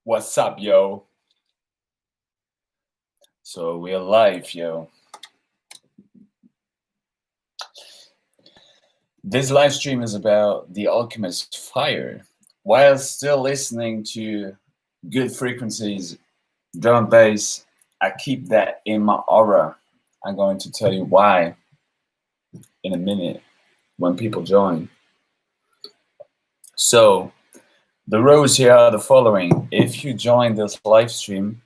What's up, yo? So we're live, yo. This live stream is about the alchemist fire. While still listening to good frequencies, drum and bass, I keep that in my aura. I'm going to tell you why in a minute when people join. So the rules here are the following. If you join this live stream,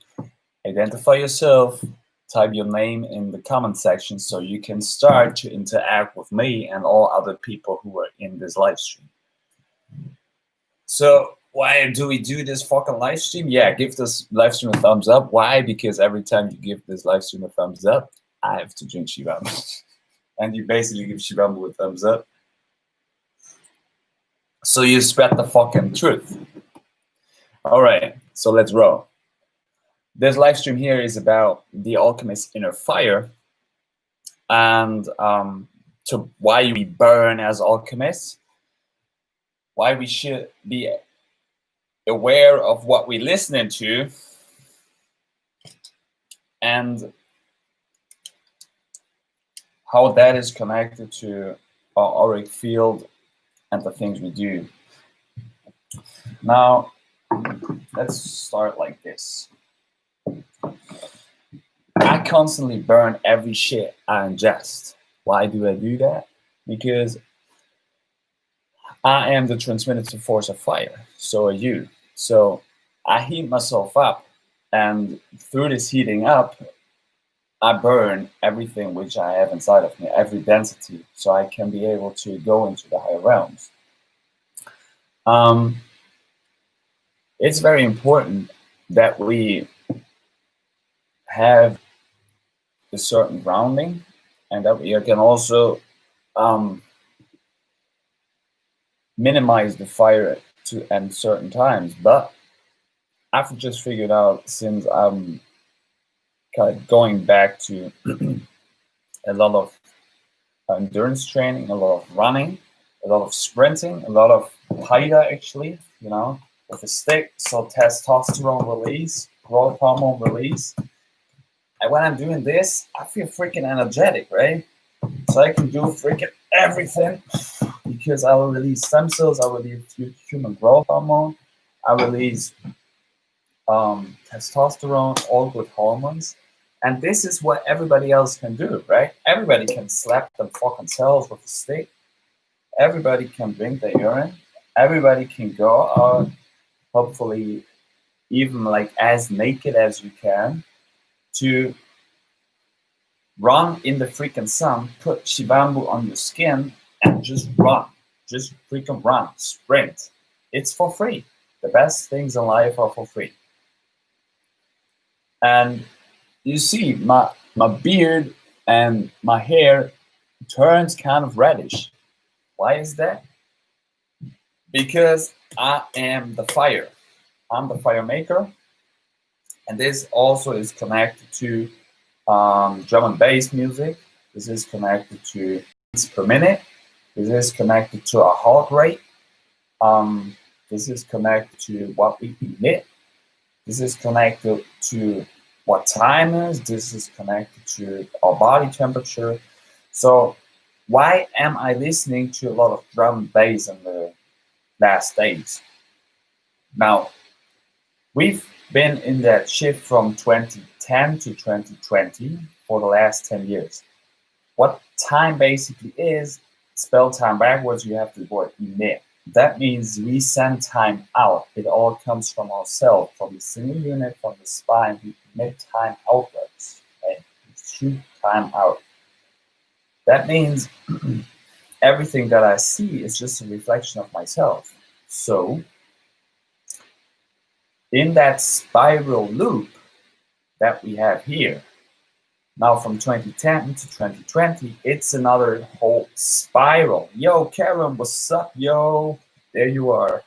identify yourself, type your name in the comment section so you can start to interact with me and all other people who are in this live stream. So why do we do this fucking live stream? Yeah, give this live stream a thumbs up. Why? Because every time you give this live stream a thumbs up, I have to drink shivambu. And you basically give shivambu a thumbs up. So you spread the fucking truth. All right, so let's roll. This live stream here is about the alchemist's inner fire and to why we burn as alchemists, why we should be aware of what we're listening to, and how that is connected to our auric field and the things we do. Now, let's start like this. I constantly burn every shit I ingest. Why do I do that? Because I am the transmitted force of fire. So are you. So I heat myself up, and through this heating up, I burn everything which I have inside of me, every density, so I can be able to go into the higher realms. It's very important that we have a certain grounding and that we can also minimize the fire to end certain times. But I've just figured out, since I'm kind of going back to a lot of endurance training, a lot of running, a lot of sprinting, a lot of paida actually, you know, with a stick, so testosterone release, growth hormone release. And when I'm doing this, I feel freaking energetic, right? So I can do freaking everything because I will release stem cells, I will release human growth hormone, I release testosterone, all good hormones. And this is what everybody else can do, right? Everybody can slap them fucking cells with a stick. Everybody can drink their urine. Everybody can go out, hopefully even like as naked as you can, to run in the freaking sun, put shivambu on your skin, and just run. Just freaking run, sprint. It's for free. The best things in life are for free. And you see, my beard and my hair turns kind of reddish. Why is that? Because I am the fire. I'm the fire maker. And this also is connected to drum and bass music. This is connected to beats per minute. This is connected to our heart rate. This is connected to what we emit. This is connected to what time is. This is connected to our body temperature. So why am I listening to a lot of drum and bass in the last days? Now, we've been in that shift from 2010 to 2020 for the last 10 years. What time basically is, spell time backwards, you have the word emit. That means we send time out. It all comes from ourselves, from the single unit, from the spine. We emit time outwards. Okay? We shoot time out. That means everything that I see is just a reflection of myself. So in that spiral loop that we have here, now from 2010 to 2020, it's another whole spiral. Yo, Karen, what's up, yo? There you are.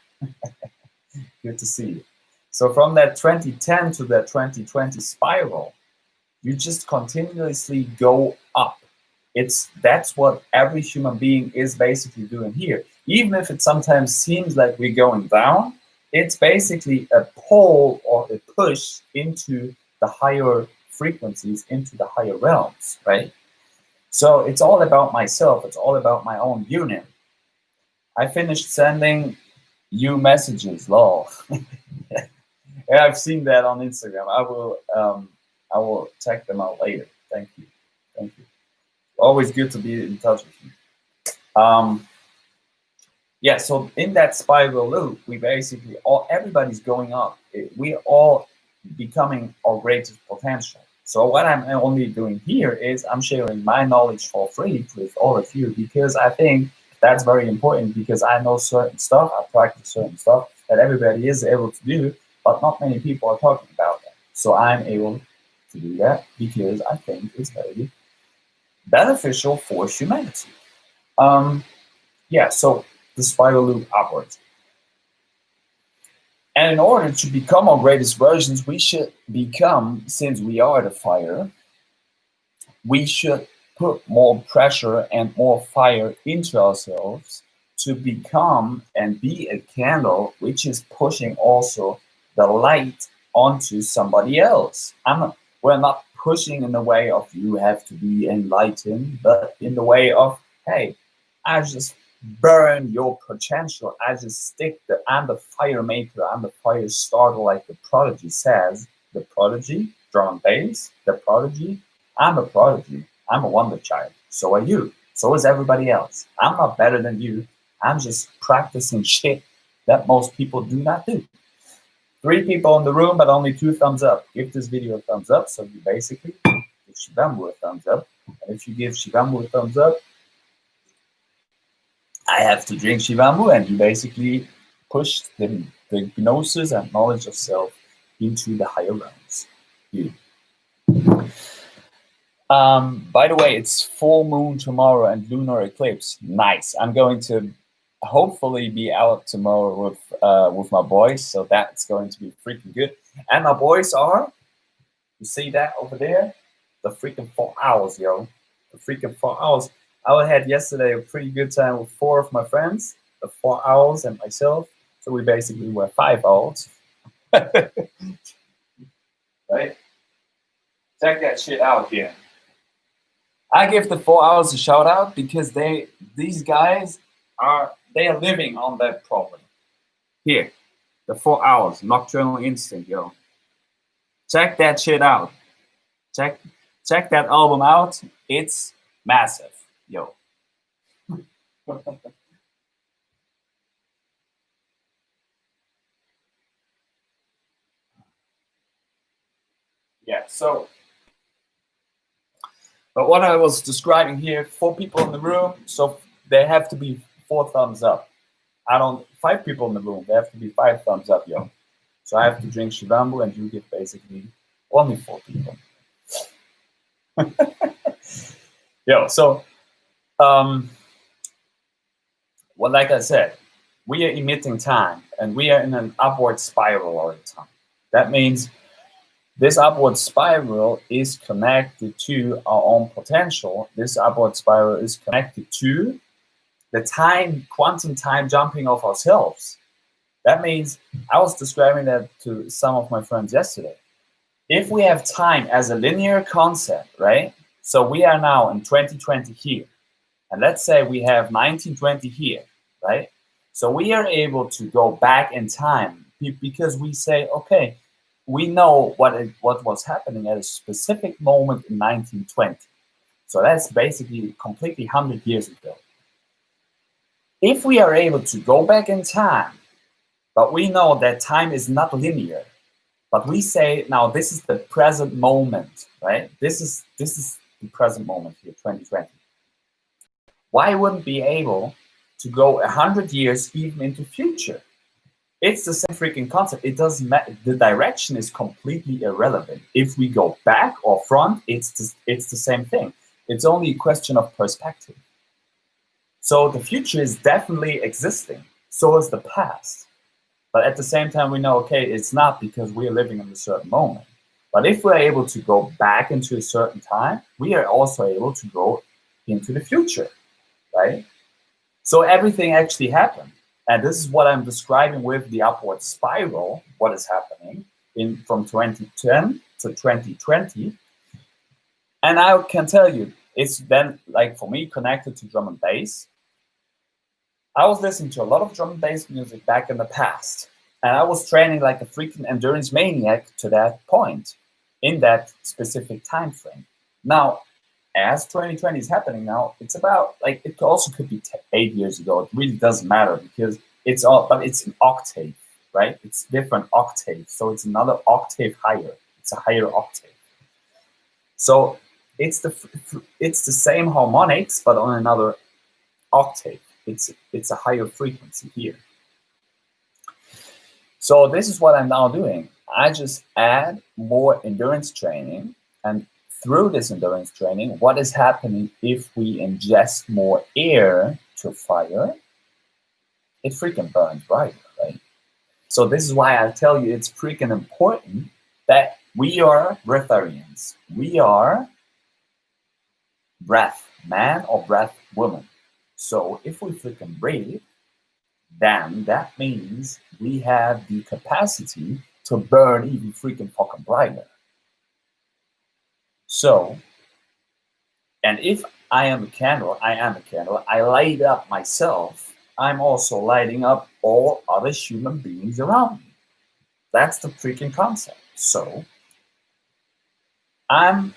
Good to see you. So from that 2010 to that 2020 spiral, you just continuously go up. That's what every human being is basically doing here. Even if it sometimes seems like we're going down, it's basically a pull or a push into the higher frequencies, into the higher realms, right? So it's all about myself. It's all about my own union. I finished sending you messages, lol. Yeah, I've seen that on Instagram. I will check them out later. Thank you. Thank you. Always good to be in touch with you. Yeah, so in that spiral loop, we basically everybody's going up. We're all becoming our greatest potential. So what I'm only doing here is I'm sharing my knowledge for free with all of you, because I think that's very important, because I know certain stuff, I practice certain stuff that everybody is able to do, but not many people are talking about that. So I'm able to do that because I think it's very beneficial for humanity. Yeah, so the spiral loop upwards. And in order to become our greatest versions, we should become, since we are the fire, we should put more pressure and more fire into ourselves to become and be a candle which is pushing also the light onto somebody else. We're not pushing in the way of you have to be enlightened, but in the way of, hey, I just burn your potential. I just I'm the fire maker, I'm the fire starter, like the Prodigy says. The Prodigy, drum and bass, the Prodigy. I'm a prodigy. I'm a wonder child. So are you. So is everybody else. I'm not better than you. I'm just practicing shit that most people do not do. 3 people in the room, but only 2 thumbs up. Give this video a thumbs up. So you basically give Shivambu a thumbs up. And if you give Shivambu a thumbs up, I have to drink Shivambu, and you basically push the gnosis and knowledge of self into the higher realms. You. By the way, it's full moon tomorrow and lunar eclipse. Nice. I'm going to hopefully be out tomorrow with my boys, so that's going to be freaking good. And my boys are, you see that over there? The freaking 4 hours, yo. The freaking 4 hours. I had yesterday a pretty good time with 4 of my friends, the 4 hours and myself. So we basically were 5 hours. Right? Check that shit out here. I give the 4 hours a shout out because these guys are living on that problem. Here, the 4 hours, Nocturnal Instinct, yo. Check that shit out. Check that album out. It's massive, yo. Yeah, so, but what I was describing here, 4 people in the room, so they have to be 4 thumbs up. 5 people in the room, they have to be 5 thumbs up, yo. So I have to drink Shivambu, and you give basically only 4 people. Yo, so, well, like I said, we are emitting time, and we are in an upward spiral all the time. That means this upward spiral is connected to our own potential. This upward spiral is connected to the quantum time jumping of ourselves. That means, I was describing that to some of my friends yesterday. If we have time as a linear concept, right? So we are now in 2020 here. And let's say we have 1920 here, right? So we are able to go back in time because we say, okay, we know what was happening at a specific moment in 1920. So that's basically completely 100 years ago. If we are able to go back in time, but we know that time is not linear, but we say, now this is the present moment, right? This is the present moment here, 2020. Why wouldn't be able to go 100 years even into future? It's the same freaking concept. It doesn't matter. The direction is completely irrelevant. If we go back or front, it's the same thing. It's only a question of perspective. So the future is definitely existing. So is the past. But at the same time, we know, okay, it's not, because we are living in a certain moment. But if we're able to go back into a certain time, we are also able to go into the future, right? So everything actually happened. And this is what I'm describing with the upward spiral, what is happening from 2010 to 2020. And I can tell you, it's then, like, for me, connected to drum and bass. I was listening to a lot of drum and bass music back in the past, and I was training like a freaking endurance maniac to that point in that specific time frame. Now, as 2020 is happening now, it's about, like, it also could be 8 years ago. It really doesn't matter, because it's all, but it's an octave, right? It's different octaves, so it's another octave higher. It's a higher octave. So it's the same harmonics, but on another octave. It's a higher frequency here. So this is what I'm now doing. I just add more endurance training, and through this endurance training, what is happening if we ingest more air to fire? It freaking burns brighter, right? So this is why I tell you it's freaking important that we are breatharians. We are breath man or breath woman. So if we freaking breathe, then that means we have the capacity to burn even freaking fucking brighter. So, and if I am a candle, I light up myself, I'm also lighting up all other human beings around me. That's the freaking concept. So, I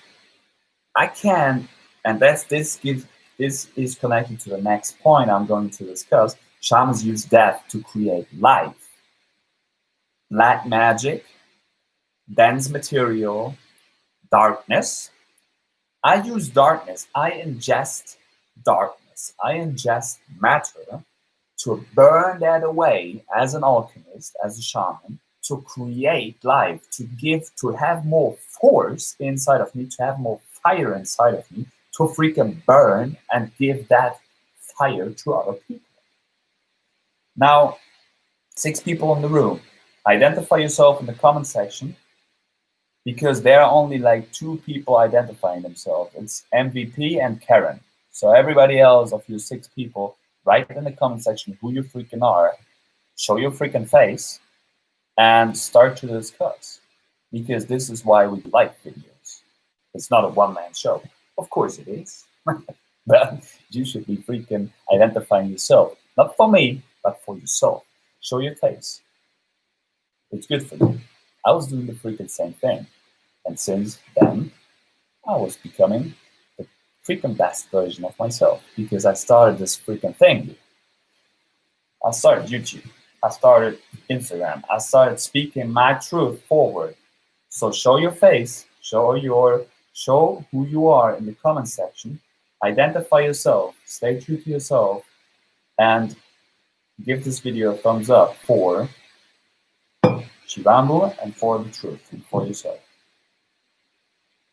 can, and this is connected to the next point I'm going to discuss. Shamans use death to create life. Black magic, dense material, darkness. I use darkness. I ingest darkness. I ingest matter to burn that away as an alchemist, as a shaman, to create life, to have more force inside of me, to have more fire inside of me, to freaking burn and give that fire to other people. Now, 6 people in the room. Identify yourself in the comment section, because there are only like 2 people identifying themselves. It's MVP and Karen. So everybody else of you 6 people, write in the comment section who you freaking are, show your freaking face, and start to discuss. Because this is why we like videos. It's not a one-man show. Of course it is. But you should be freaking identifying yourself. Not for me, but for yourself. Show your face. It's good for you. I was doing the freaking same thing. And since then, I was becoming the freaking best version of myself, because I started this freaking thing. I started YouTube. I started Instagram. I started speaking my truth forward. So show your face, show who you are in the comment section, identify yourself, stay true to yourself, and give this video a thumbs up for Shivambu and for the truth and for yourself.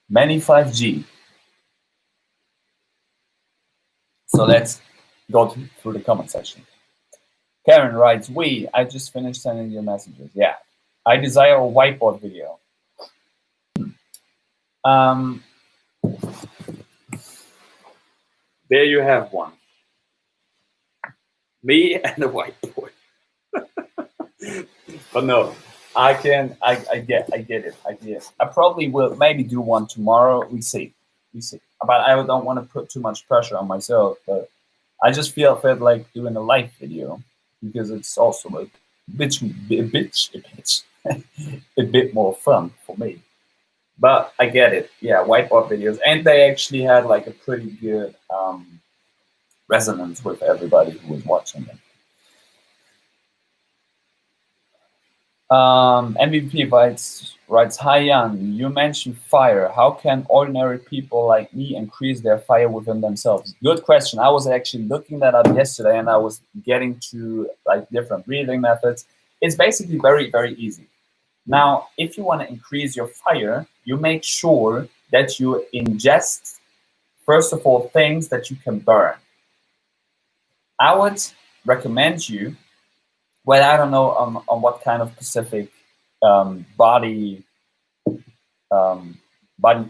Many 5G. So let's go through the comment section. Karen writes, I just finished sending you messages. Yeah. I desire a whiteboard video. There you have one. Me and a whiteboard. But no, I get it. I probably will maybe do one tomorrow. We see. But I don't want to put too much pressure on myself. But I just felt like doing a live video, because it's also like a bit more fun for me. But I get it. Yeah, whiteboard videos, and they actually had like a pretty good resonance with everybody who was watching them. MVP writes, hi Jan, you mentioned fire. How can ordinary people like me increase their fire within themselves? Good question. I was actually looking that up yesterday, and I was getting to like different breathing methods. It's basically very, very easy. Now, if you want to increase your fire, you make sure that you ingest, first of all, things that you can burn. I would recommend you, well, I don't know on what kind of specific body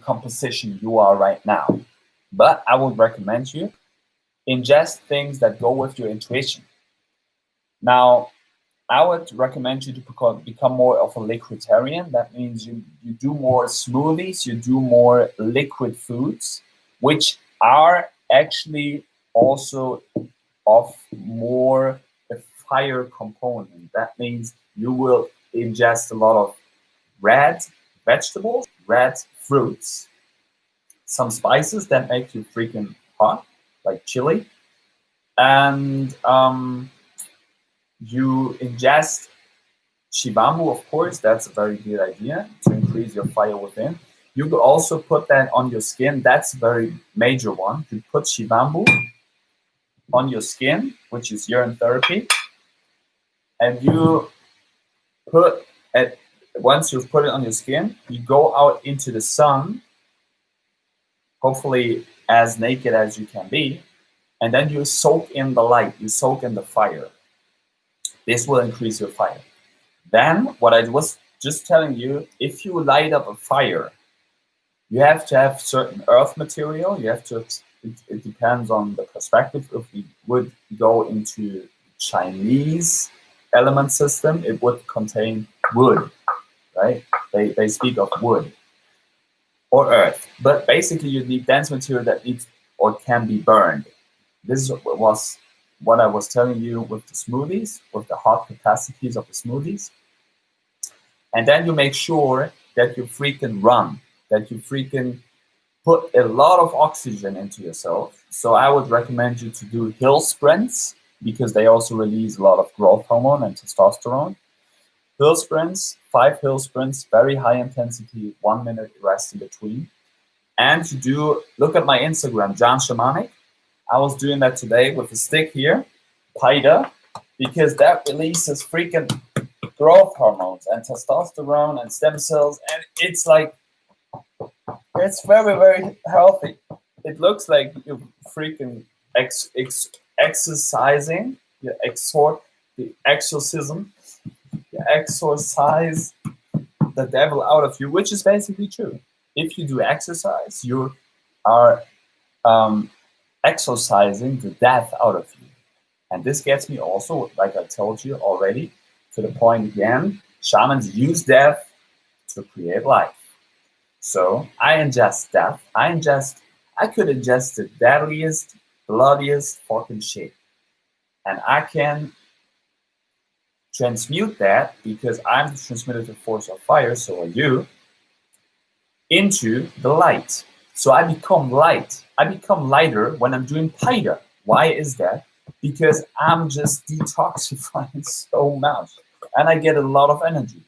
composition you are right now, but I would recommend you ingest things that go with your intuition. Now, I would recommend you to become more of a liquiditarian. That means you do more smoothies, you do more liquid foods, which are actually also of more a fire component. That means you will ingest a lot of red vegetables, red fruits, some spices that make you freaking hot, like chili, and you ingest shivambu, of course. That's a very good idea to increase your fire within. You could also put that on your skin. That's a very major one. You put shivambu on your skin, which is urine therapy, and you put it. Once you've put it on your skin, you go out into the sun, hopefully as naked as you can be, and then you soak in the light, you soak in the fire. This will increase your fire. Then, what I was just telling you, if you light up a fire, you have to have certain earth material. You have to, it depends on the perspective. If we would go into Chinese element system, it would contain wood, right? They speak of wood or earth. But basically, you need dense material that needs or can be burned. This was what I was telling you with the smoothies, with the hot capacities of the smoothies. And then you make sure that you freaking run, that you freaking put a lot of oxygen into yourself. So I would recommend you to do hill sprints because they also release a lot of growth hormone and testosterone. Hill sprints, 5 hill sprints, very high intensity, 1 minute rest in between. And you do, look at my Instagram, John Shamanic. I was doing that today with a stick here, Pida, because that releases freaking growth hormones and testosterone and stem cells, and it's like, it's very, very healthy. It looks like you're freaking exercising, you exhort the exorcism, you exorcise the devil out of you, which is basically true. If you do exercise, you are exorcising the death out of you. And this gets me also, like I told you already, to the point again, shamans use death to create life. So I ingest death. I could ingest the deadliest, bloodiest fucking shit. And I can transmute that, because I'm the transmutative force of fire, so are you, into the light. So I become light. I become lighter when I'm doing Pida. Why is that? Because I'm just detoxifying so much. And I get a lot of energy.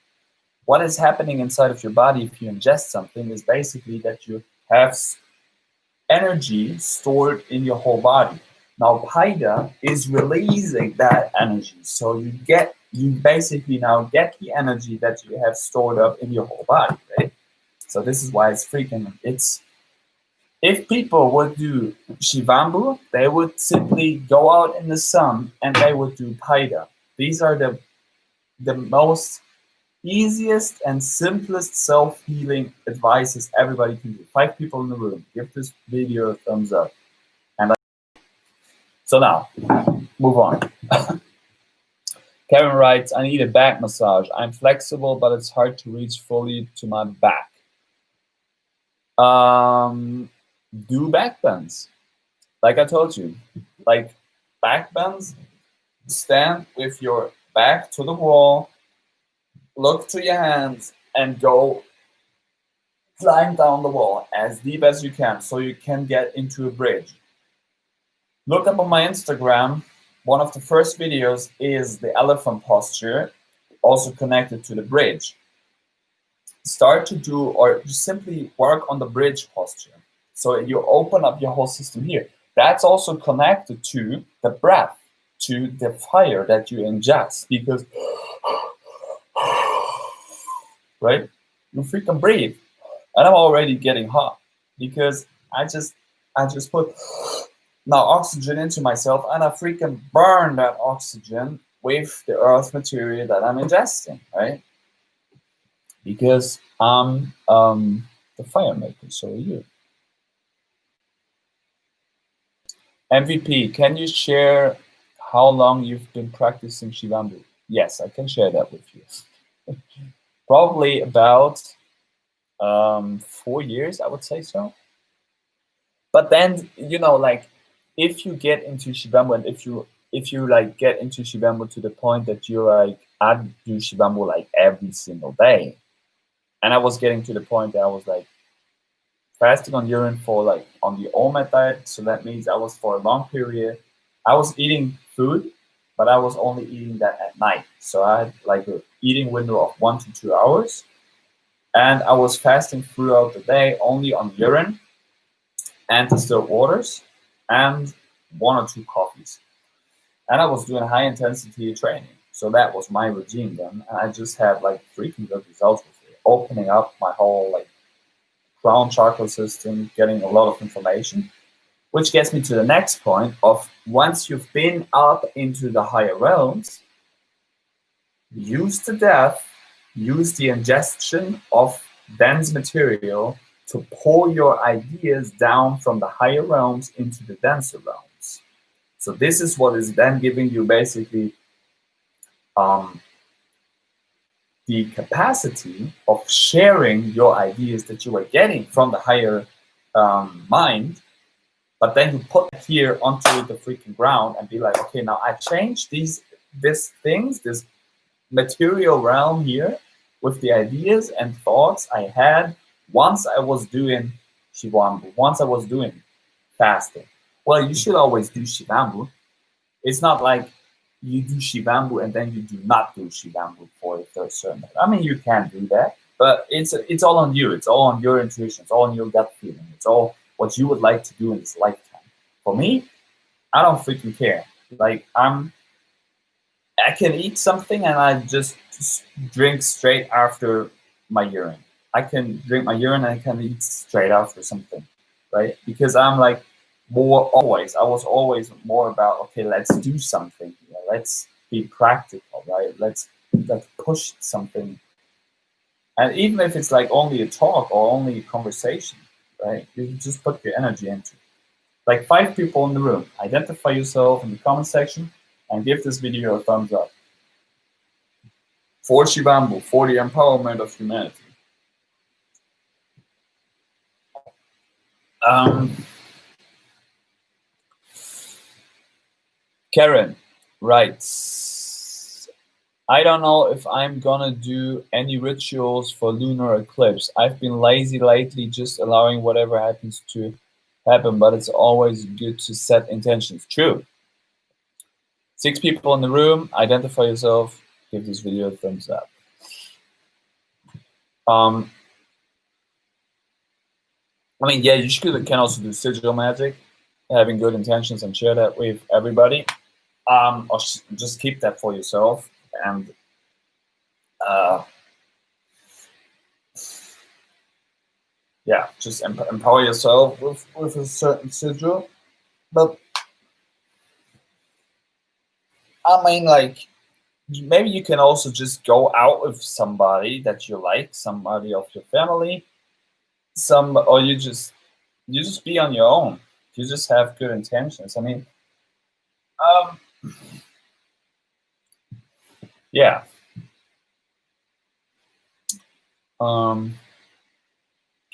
What is happening inside of your body if you ingest something is basically that you have energy stored in your whole body. Now, Pida is releasing that energy. So you basically now get the energy that you have stored up in your whole body, right? So this is why it's freaking, if people would do shivambu, they would simply go out in the sun and they would do Pida. These are the most easiest and simplest self-healing advices everybody can do. 5 people in the room, give this video a thumbs up. And so now, move on. Karen writes, I need a back massage. I'm flexible, but it's hard to reach fully to my back. Do back bends. Like I told you, like back bends, stand with your back to the wall, look to your hands, and go climb down the wall as deep as you can so you can get into a bridge. Look up on my Instagram. One of the first videos is the elephant posture, also connected to the bridge. Start to do, or just simply work on the bridge posture. So you open up your whole system here. That's also connected to the breath, to the fire that you ingest, because, right? You freaking breathe. And I'm already getting hot because I just put now oxygen into myself, and I freaking burn that oxygen with the earth material that I'm ingesting, right? Because I'm the fire maker, so are you. MVP, can you share how long you've been practicing shivambu? Yes, I can share that with you. Probably about 4 years, I would say so. But then, you know, like if you get into shivambu, and if you like get into shivambu to the point that you're like, I do shivambu like every single day, and I was getting to the point that I was like fasting on urine for like on the OMAD diet. So that means I was for a long period, I was eating food, but I was only eating that at night. So I had like a eating window of 1 to 2 hours, and I was fasting throughout the day only on urine and distilled waters and 1 or 2 coffees. And I was doing high intensity training. So that was my regime then. And I just had like freaking good results with it, opening up my whole like crown chakra system, getting a lot of information, which gets me to the next point of once you've been up into the higher realms, use the depth, use the ingestion of dense material to pull your ideas down from the higher realms into the denser realms. So this is what is then giving you basically the capacity of sharing your ideas that you are getting from the higher mind, but then you put it here onto the freaking ground and be like, okay, now I changed this material realm here with the ideas and thoughts I had once I was doing shivambu, once I was doing fasting. Well, you should always do shivambu. It's not like you do shivambu and then you do not do shivambu for a certain. I mean, you can do that, but it's all on you. It's all on your intuition. It's all on your gut feeling. It's all what you would like to do in this lifetime. For me, I don't freaking care. Like I can eat something and I just drink straight after my urine. I can drink my urine and I can eat straight after something, right? Because I'm like I was always more about, okay, let's do something here. Let's be practical, right? Let's push something. And even if it's like only a talk or only a conversation, right? You just put your energy into it. Like 5 people in the room, identify yourself in the comment section and give this video a thumbs up. For Shivambu, for the empowerment of humanity. Karen writes, I don't know if I'm gonna do any rituals for lunar eclipse. I've been lazy lately, just allowing whatever happens to happen, but it's always good to set intentions. True. 6 people in the room, identify yourself, give this video a thumbs up. I mean, yeah, you can also do sigil magic, having good intentions, and share that with everybody. Or just keep that for yourself and yeah, just empower yourself with a certain sigil. But I mean, like, maybe you can also just go out with somebody that you like, somebody of your family, or you just be on your own. You just have good intentions. I mean, yeah. Ken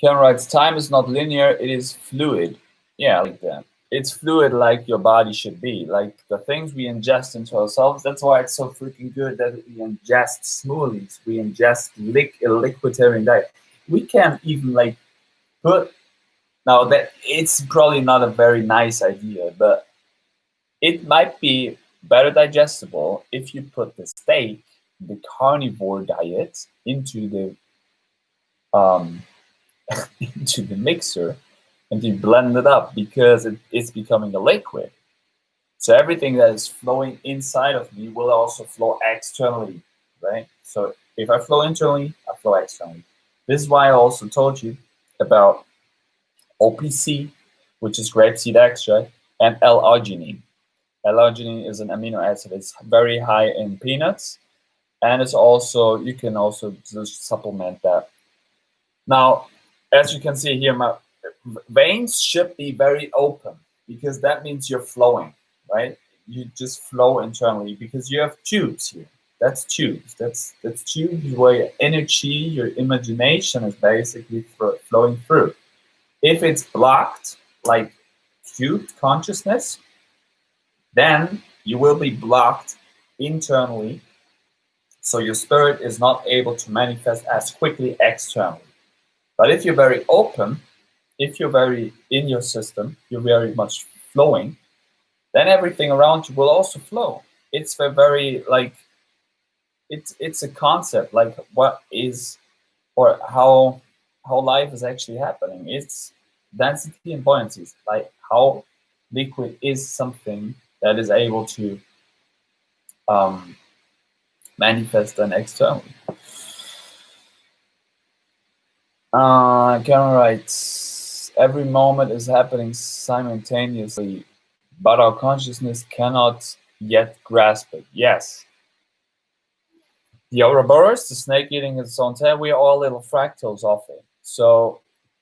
writes, time is not linear, it is fluid. Yeah, like that. It's fluid like your body should be. Like the things we ingest into ourselves, that's why it's so freaking good that we ingest smoothies, we ingest a liquiditarian diet. We can't even like put, now that it's probably not a very nice idea, but it might be better digestible if you put the steak, the carnivore diet, into the into the mixer and you blend it up because it's becoming a liquid. So everything that is flowing inside of me will also flow externally, right? So if I flow internally, I flow externally. This is why I also told you about OPC, which is grapeseed extract, and L-arginine. L-arginine is an amino acid. It's very high in peanuts, and it's also, you can also just supplement that. Now, as you can see here, my veins should be very open because that means you're flowing, right? you just flow internally because you have tubes here. That's tubes. That's tubes where your energy, your imagination is basically flowing through. If it's blocked, like cubed consciousness, then you will be blocked internally. So your spirit is not able to manifest as quickly externally. But if you're very open, if you're very in your system, you're very much flowing, then everything around you will also flow. It's a very like it's a concept like what is or how life is actually happening. It's density and buoyancy, like how liquid is something that is able to manifest then externally. Karen writes, every moment is happening simultaneously, but our consciousness cannot yet grasp it. Yes. The Ouroboros, the snake eating its own tail, we are all little fractals of it. So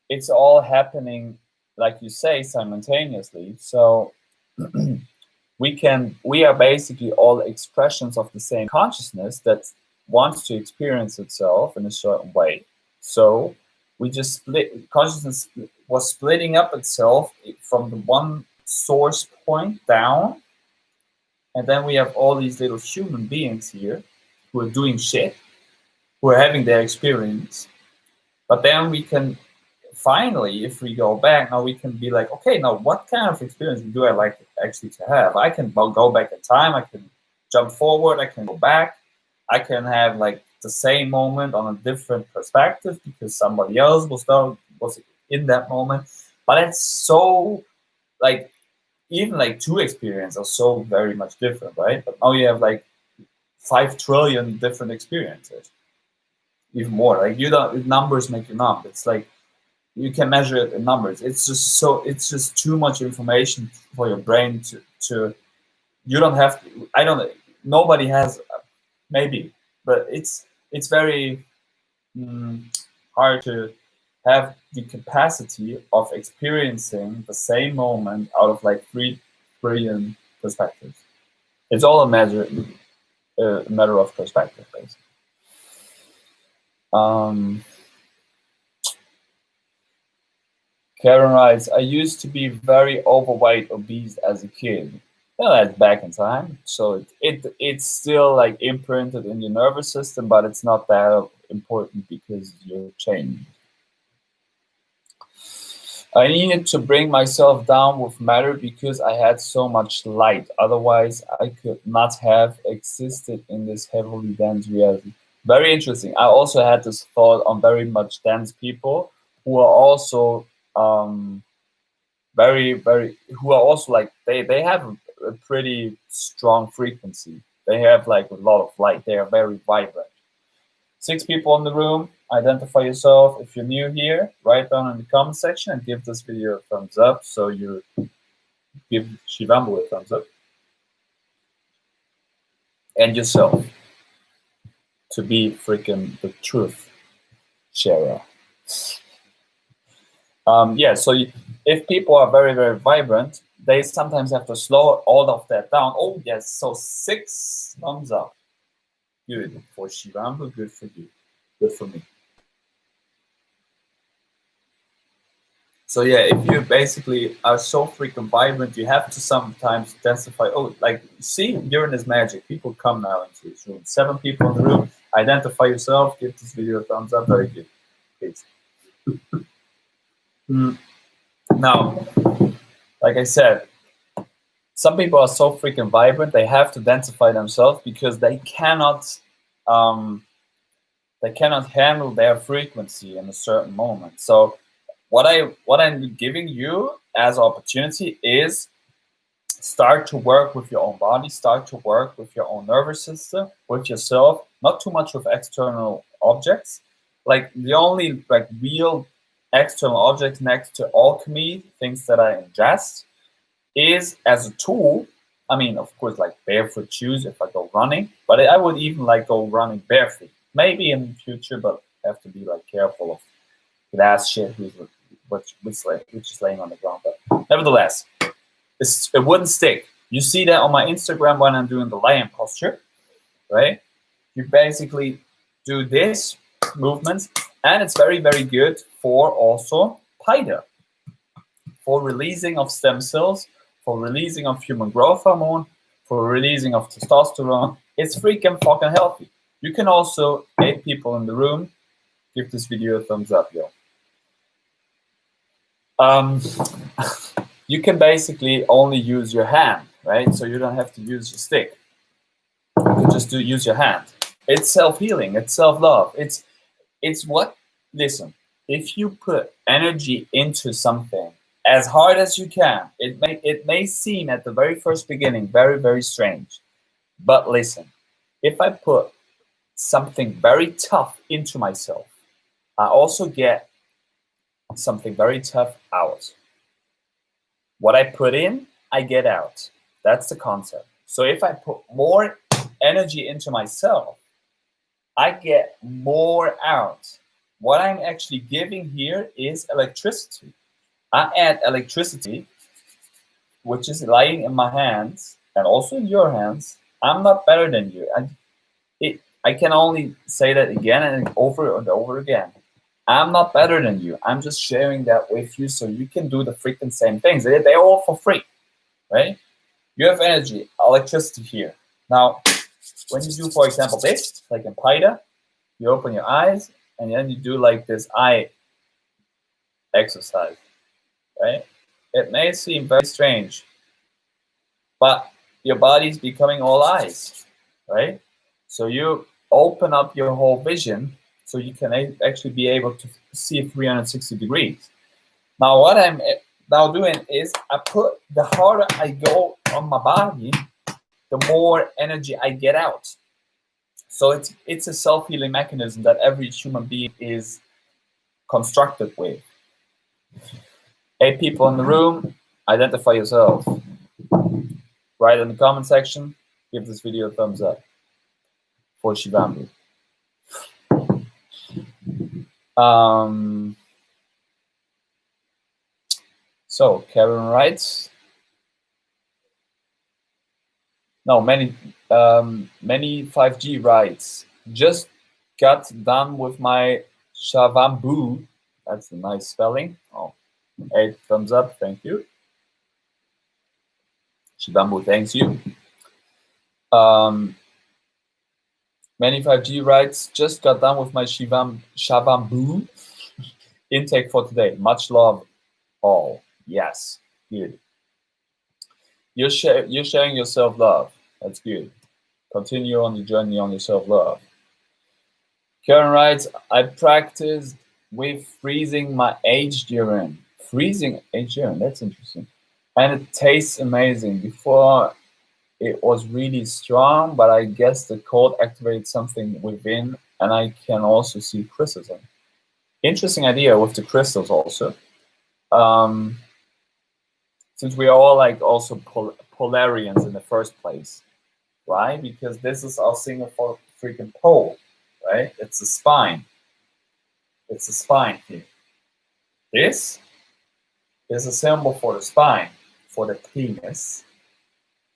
it's all happening, like you say, simultaneously. So we are basically all expressions of the same consciousness that wants to experience itself in a certain way. So we just split, consciousness was splitting up itself from the one source point down, and then we have all these little human beings here who are doing shit, who are having their experience. But then we can finally, if we go back, now we can be like, okay, now what kind of experience do I like actually to have? I can go back in time, I can jump forward, I can go back, I can have like the same moment on a different perspective because somebody else was in that moment. But it's so like even like two experiences are so very much different, right? But now you have like 5 trillion different experiences, even more. Like you don't, numbers make you numb. It's like you can measure it in numbers. It's just too much information for your brain to you don't have to, I don't, nobody has, maybe, but it's very hard to have the capacity of experiencing the same moment out of like 3 trillion perspectives. It's all a matter of perspective, basically. Karen writes, I used to be very overweight, obese as a kid. Well, that's back in time. So it's still like imprinted in your nervous system, but it's not that important because you're changed. I needed to bring myself down with matter because I had so much light. Otherwise, I could not have existed in this heavily dense reality. Very interesting. I also had this thought on very much dense people who are also who are also like they have a pretty strong frequency. They have like a lot of light. They are very vibrant. 6 people in the room. Identify yourself. If you're new here, write down in the comment section and give this video a thumbs up. So you give Shivambu a thumbs up. And yourself to be freaking the truth sharer. Yeah, so if people are very, very vibrant, they sometimes have to slow all of that down. Oh, yes, so 6 thumbs up. Good for Shivambu, good for you, good for me. So yeah, if you basically are so freaking vibrant, you have to sometimes densify. Oh, like, see, you're in this magic. People come now into this room. 7 people in the room. Identify yourself. Give this video a thumbs up. Very good. Please. Now, like I said, some people are so freaking vibrant, they have to densify themselves because they cannot handle their frequency in a certain moment. So what I'm giving you as opportunity is start to work with your own body, start to work with your own nervous system, with yourself, not too much with external objects. Like the only like real external objects next to alchemy, things that I ingest, is as a tool. I mean, of course, like barefoot shoes if I go running, but I would even like go running barefoot. Maybe in the future, but have to be like careful of glass shit which is laying on the ground. But nevertheless, it wouldn't stick. You see that on my Instagram when I'm doing the lion posture, right? You basically do this movement, and it's very, very good for also PIDA, for releasing of stem cells, for releasing of human growth hormone, for releasing of testosterone. It's freaking fucking healthy. You can also, 8 people in the room, give this video a thumbs up, yo. You can basically only use your hand, right? So you don't have to use your stick. You can just use your hand. It's self-healing. It's self-love. It's what? Listen, if you put energy into something as hard as you can, it may seem at the very first beginning very, very strange. But listen, if I put something very tough into myself, I also get something very tough out. What I put in, I get out. That's the concept. So if I put more energy into myself, I get more out. What I'm actually giving here is electricity. I add electricity, which is lying in my hands and also in your hands. I'm not better than you. I can only say that again and over again. I'm not better than you. I'm just sharing that with you so you can do the freaking same things. They're all for free, right? You have energy, electricity here. Now, when you do, for example, this, like in PIDA, you open your eyes and then you do like this eye exercise, right? It may seem very strange, but your body's becoming all eyes, right? So you open up your whole vision so you can actually be able to see 360 degrees. Now, what I'm now doing is I put, the harder I go on my body, the more energy I get out. So it's a self-healing mechanism that every human being is constructed with. 8 people in the room, identify yourself. Write in the comment section, give this video a thumbs up for Shivambu. So Karen writes, no, many 5G writes, just got done with my shivambu. That's a nice spelling. Oh, 8 thumbs up, thank you. Shivambu thanks you. Many 5G writes, just got done with my shivambu intake for today. Much love all. Yes, good. You're sharing your self-love. That's good. Continue on the journey on your self-love. Karen writes, I practiced with freezing my aged urine. Freezing aged urine, that's interesting. And it tastes amazing. Before it was really strong, but I guess the cold activated something within, and I can also see crystals. Interesting idea with the crystals also. Since we are all like also polarians in the first place, right? Because this is our single freaking pole, right? It's the spine. It's the spine here. This is a symbol for the spine, for the penis.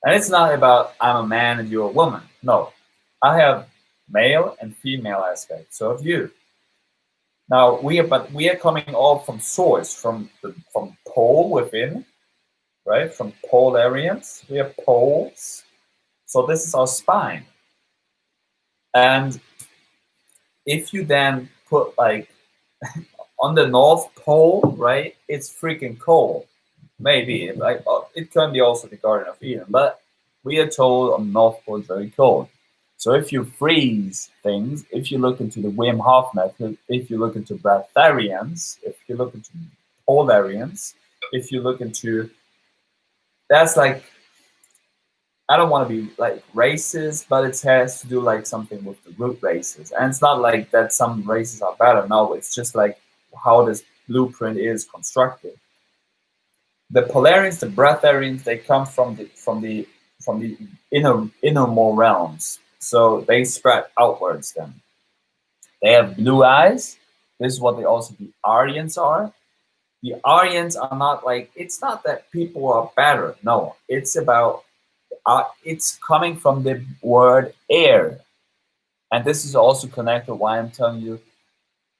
And it's not about I'm a man and you're a woman. No, I have male and female aspects. So have you. Now we are coming all from source, from pole within, right? From polarians, we have poles. So this is our spine. And if you then put like on the North Pole, right? It's freaking cold. Maybe like it can be also the Garden of Eden, but we are told on the North Pole it's very cold. So if you freeze things, if you look into the Wim Hof method, if you look into breatharians, if you look into polarians, if you look into, that's like, I don't want to be like racist, but it has to do like something with the root races. And it's not like that some races are better. No, it's just like how this blueprint is constructed. The polarians, the breatharians, they come from the innermost realms. So they spread outwards then. They have blue eyes. This is what they also, the Aryans are. The Aryans are not like, it's not that people are better. No, it's about it's coming from the word air. And this is also connected why I'm telling you,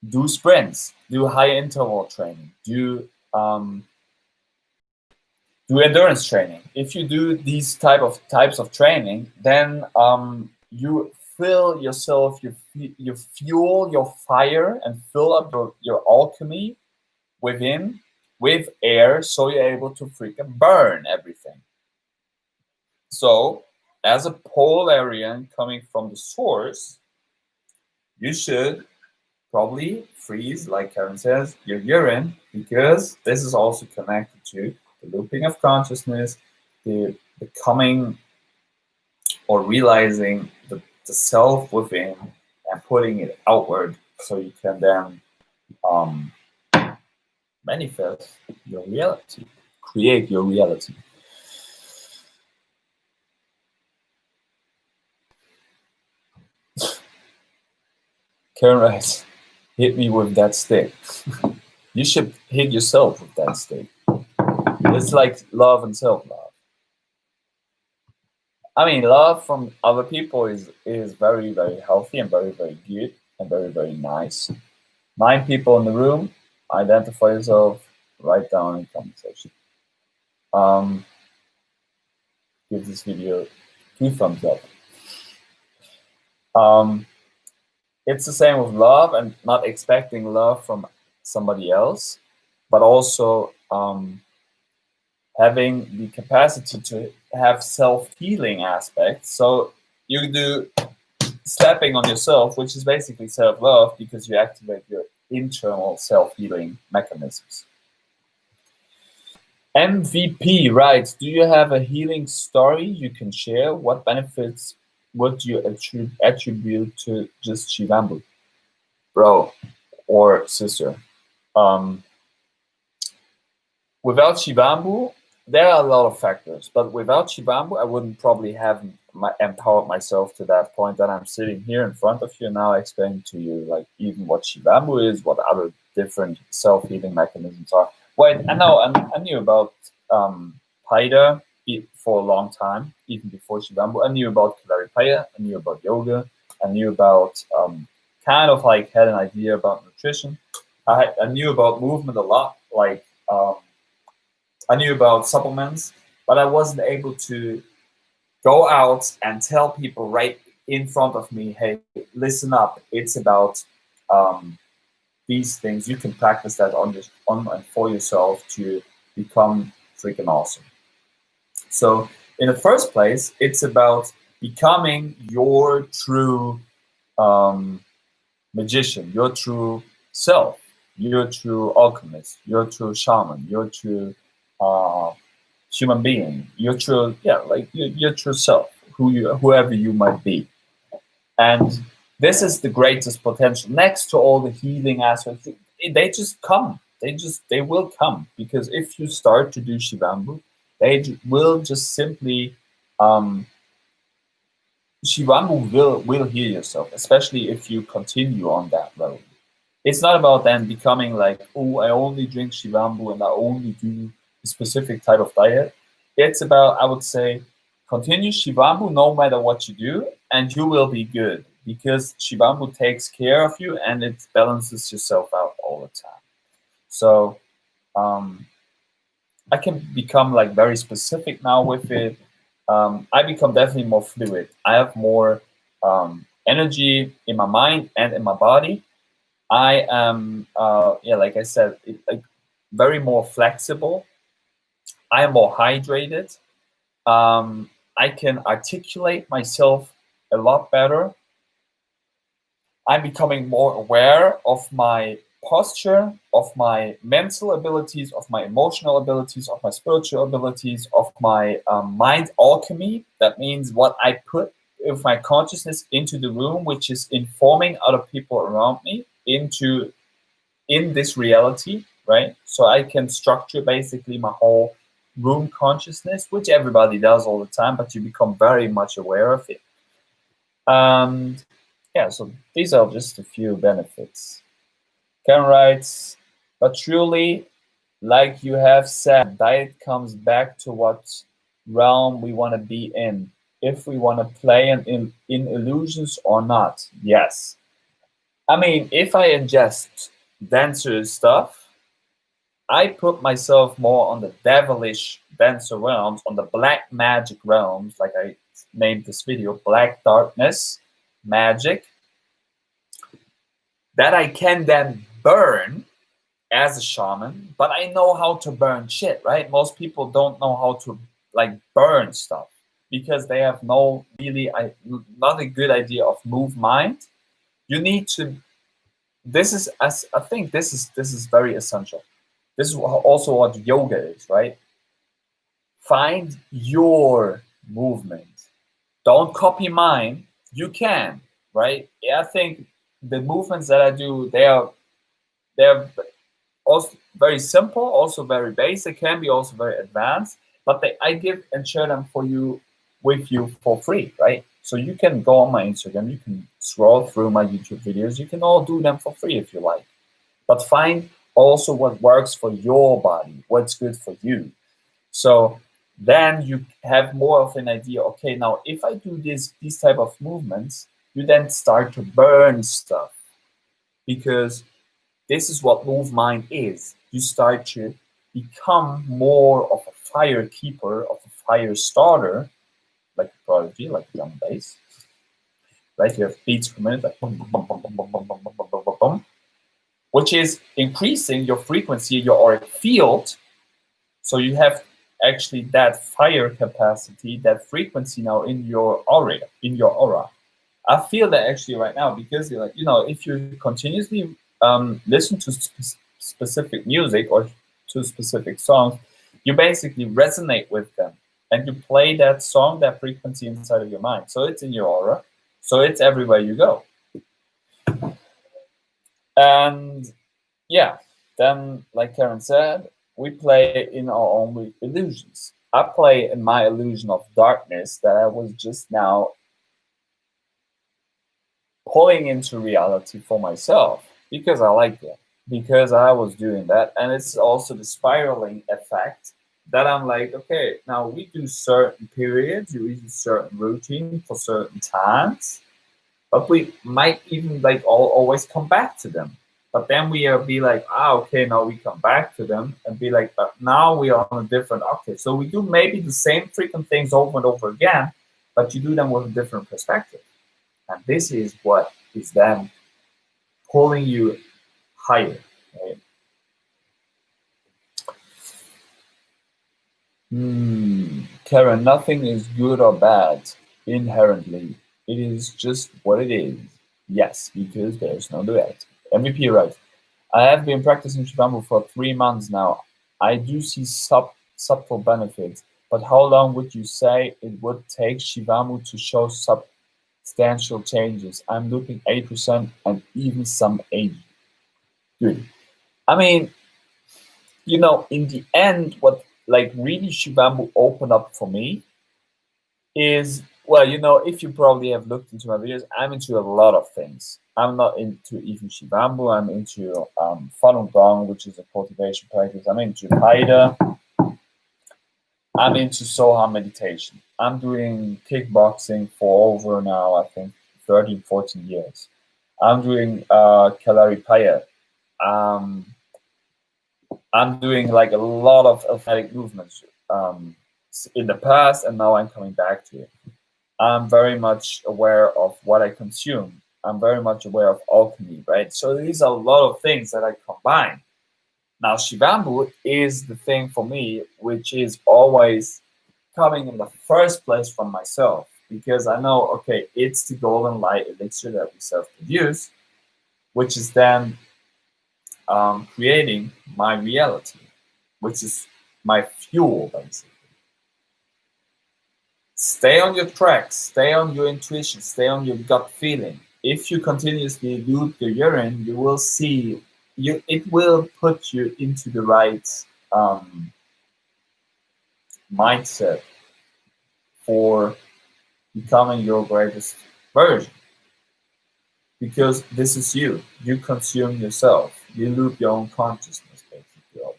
do sprints, do high interval training, do endurance training. If you do these types of training, then you fill yourself, you fuel your fire and fill up your alchemy within with air, so you're able to freaking burn everything. So, as a Polarian coming from the source, you should probably freeze, like Karen says, your urine, because this is also connected to the looping of consciousness, the becoming or realizing the self within and putting it outward, so you can then manifest your reality, create your reality. Karen writes, hit me with that stick. You should hit yourself with that stick. It's like love and self-love. I mean, love from other people is very, very healthy and very, very good and very, very nice. 9 people in the room, identify yourself, write down in conversation. Give this video 2 thumbs up. It's the same with love and not expecting love from somebody else, but also having the capacity to have self-healing aspects. So you do slapping on yourself, which is basically self-love, because you activate your internal self-healing mechanisms. MVP writes, do you have a healing story you can share? What benefits would you attribute to just shivambu? Bro or sister. Without shivambu, there are a lot of factors, but without shivambu, I wouldn't probably have empowered myself to that point that I'm sitting here in front of you now explaining to you, like, even what shivambu is, what other different self-healing mechanisms are. Wait, I know, I knew about Paida for a long time, even before shivambu. I knew about Kalaripaya, I knew about yoga, I knew about kind of like had an idea about nutrition. I knew about movement a lot, like I knew about supplements, but I wasn't able to go out and tell people right in front of me, hey, listen up, it's about these things. You can practice that on and for yourself to become freaking awesome. So in the first place, it's about becoming your true magician, your true self, your true alchemist, your true shaman, your true human being, your true, like your true self, whoever you might be. And this is the greatest potential. Next to all the healing aspects, they just come. They will come, because if you start to do shivambu, they will just simply shivambu will heal yourself, especially if you continue on that road. It's not about then becoming like, oh, I only drink shivambu and I only do a specific type of diet. It's about, I would say, continue shivambu no matter what you do, and you will be good, because shivambu takes care of you and it balances yourself out all the time. So I can become like very specific now with it. I become definitely more fluid. I have more energy in my mind and in my body. I am, like I said, like very more flexible. I am more hydrated. I can articulate myself a lot better. I'm becoming more aware of my posture, of my mental abilities, of my emotional abilities, of my spiritual abilities, of my mind alchemy. That means what I put with my consciousness into the room, which is informing other people around me in this reality, right? So I can structure basically my whole room consciousness, which everybody does all the time, but you become very much aware of it. So these are just a few benefits. Ken writes, but truly, like you have said, diet comes back to what realm we want to be in, if we want to play in illusions or not. Yes. I mean, if I ingest denser stuff, I put myself more on the devilish denser realms, on the black magic realms, like I named this video, black darkness, magic, that I can then burn as a shaman, but I know how to burn shit, right? Most people don't know how to like burn stuff because they have no really not a good idea of move mind. You need to. This is as I think this is very essential. This is also what yoga is, right? Find your movement. Don't copy mine. You can, right? I think the movements that I do, they're also very simple, also very basic, can be also very advanced, but I give and share them for you with you for free, right? So you can go on my Instagram, you can scroll through my YouTube videos, you can all do them for free if you like. But find also what works for your body, what's good for you. So then you have more of an idea, okay, now if I do these type of movements, you then start to burn stuff because this is what move mind is. You start to become more of a fire keeper, of a fire starter, like a prodigy, like a drum and bass. Right? You have beats per minute, like boom, boom, boom, boom, boom, boom, boom, boom, boom, boom, boom, which is increasing your frequency, your auric field. So you have actually that fire capacity, that frequency now in your aura, I feel that actually right now because you're like, if you continuously listen to specific music or to specific songs, you basically resonate with them and you play that song, that frequency inside of your mind. So it's in your aura. So it's everywhere you go. And yeah, then like Karen said, we play in our own illusions. I play in my illusion of darkness that I was just now pulling into reality for myself because I like it, because I was doing that. And it's also the spiraling effect that I'm like, okay, now we do certain periods, we do certain routine for certain times, but we might even like always come back to them. But then we be like, okay, now we come back to them and be like, but now we are on a different octave. So we do maybe the same frequent things over and over again, but you do them with a different perspective. And this is what is then pulling you higher, right? Karen, nothing is good or bad inherently. It is just what it is. Yes, because there's no duality. MVP writes, I have been practicing shivambu for 3 months now. I do see subtle benefits, but how long would you say it would take shivambu to show substantial changes? I'm looking 8% and even some 80. Good. I mean, in the end, what like really shivambu opened up for me is, well, if you probably have looked into my videos, I'm into a lot of things. I'm not into even shivambu. I'm into Falun Gong, which is a cultivation practice. I'm into Haida. I'm into Soha meditation. I'm doing kickboxing for over now, I think, 13, 14 years. I'm doing Kalari Paya. I'm doing like a lot of athletic movements in the past, and now I'm coming back to it. I'm very much aware of what I consume. I'm very much aware of alchemy, right? So these are a lot of things that I combine. Now, shivambu is the thing for me, which is always coming in the first place from myself, because I know, okay, it's the golden light elixir that we self-produce, which is then creating my reality, which is my fuel, basically. Stay on your tracks, stay on your intuition, stay on your gut feeling. If you continuously loop your urine, you will see it will put you into the right mindset for becoming your greatest version. Because this is you. You consume yourself. You loop your own consciousness basically all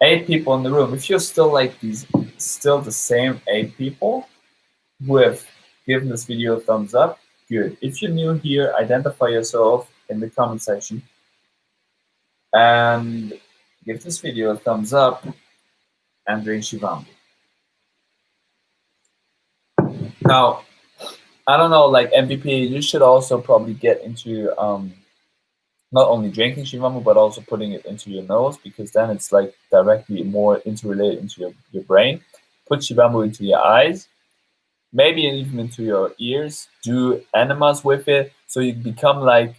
the time. 8 people in the room. If you're still like these still the same 8 people who have given this video a thumbs up. Good. If you're new here, identify yourself in the comment section and give this video a thumbs up and drink shivambu. Now, I don't know, like MVP, you should also probably get into not only drinking shivambu, but also putting it into your nose, because then it's like directly more interrelated into your brain. Put shivambu into your eyes, maybe even into your ears. Do enemas with it, so you become like,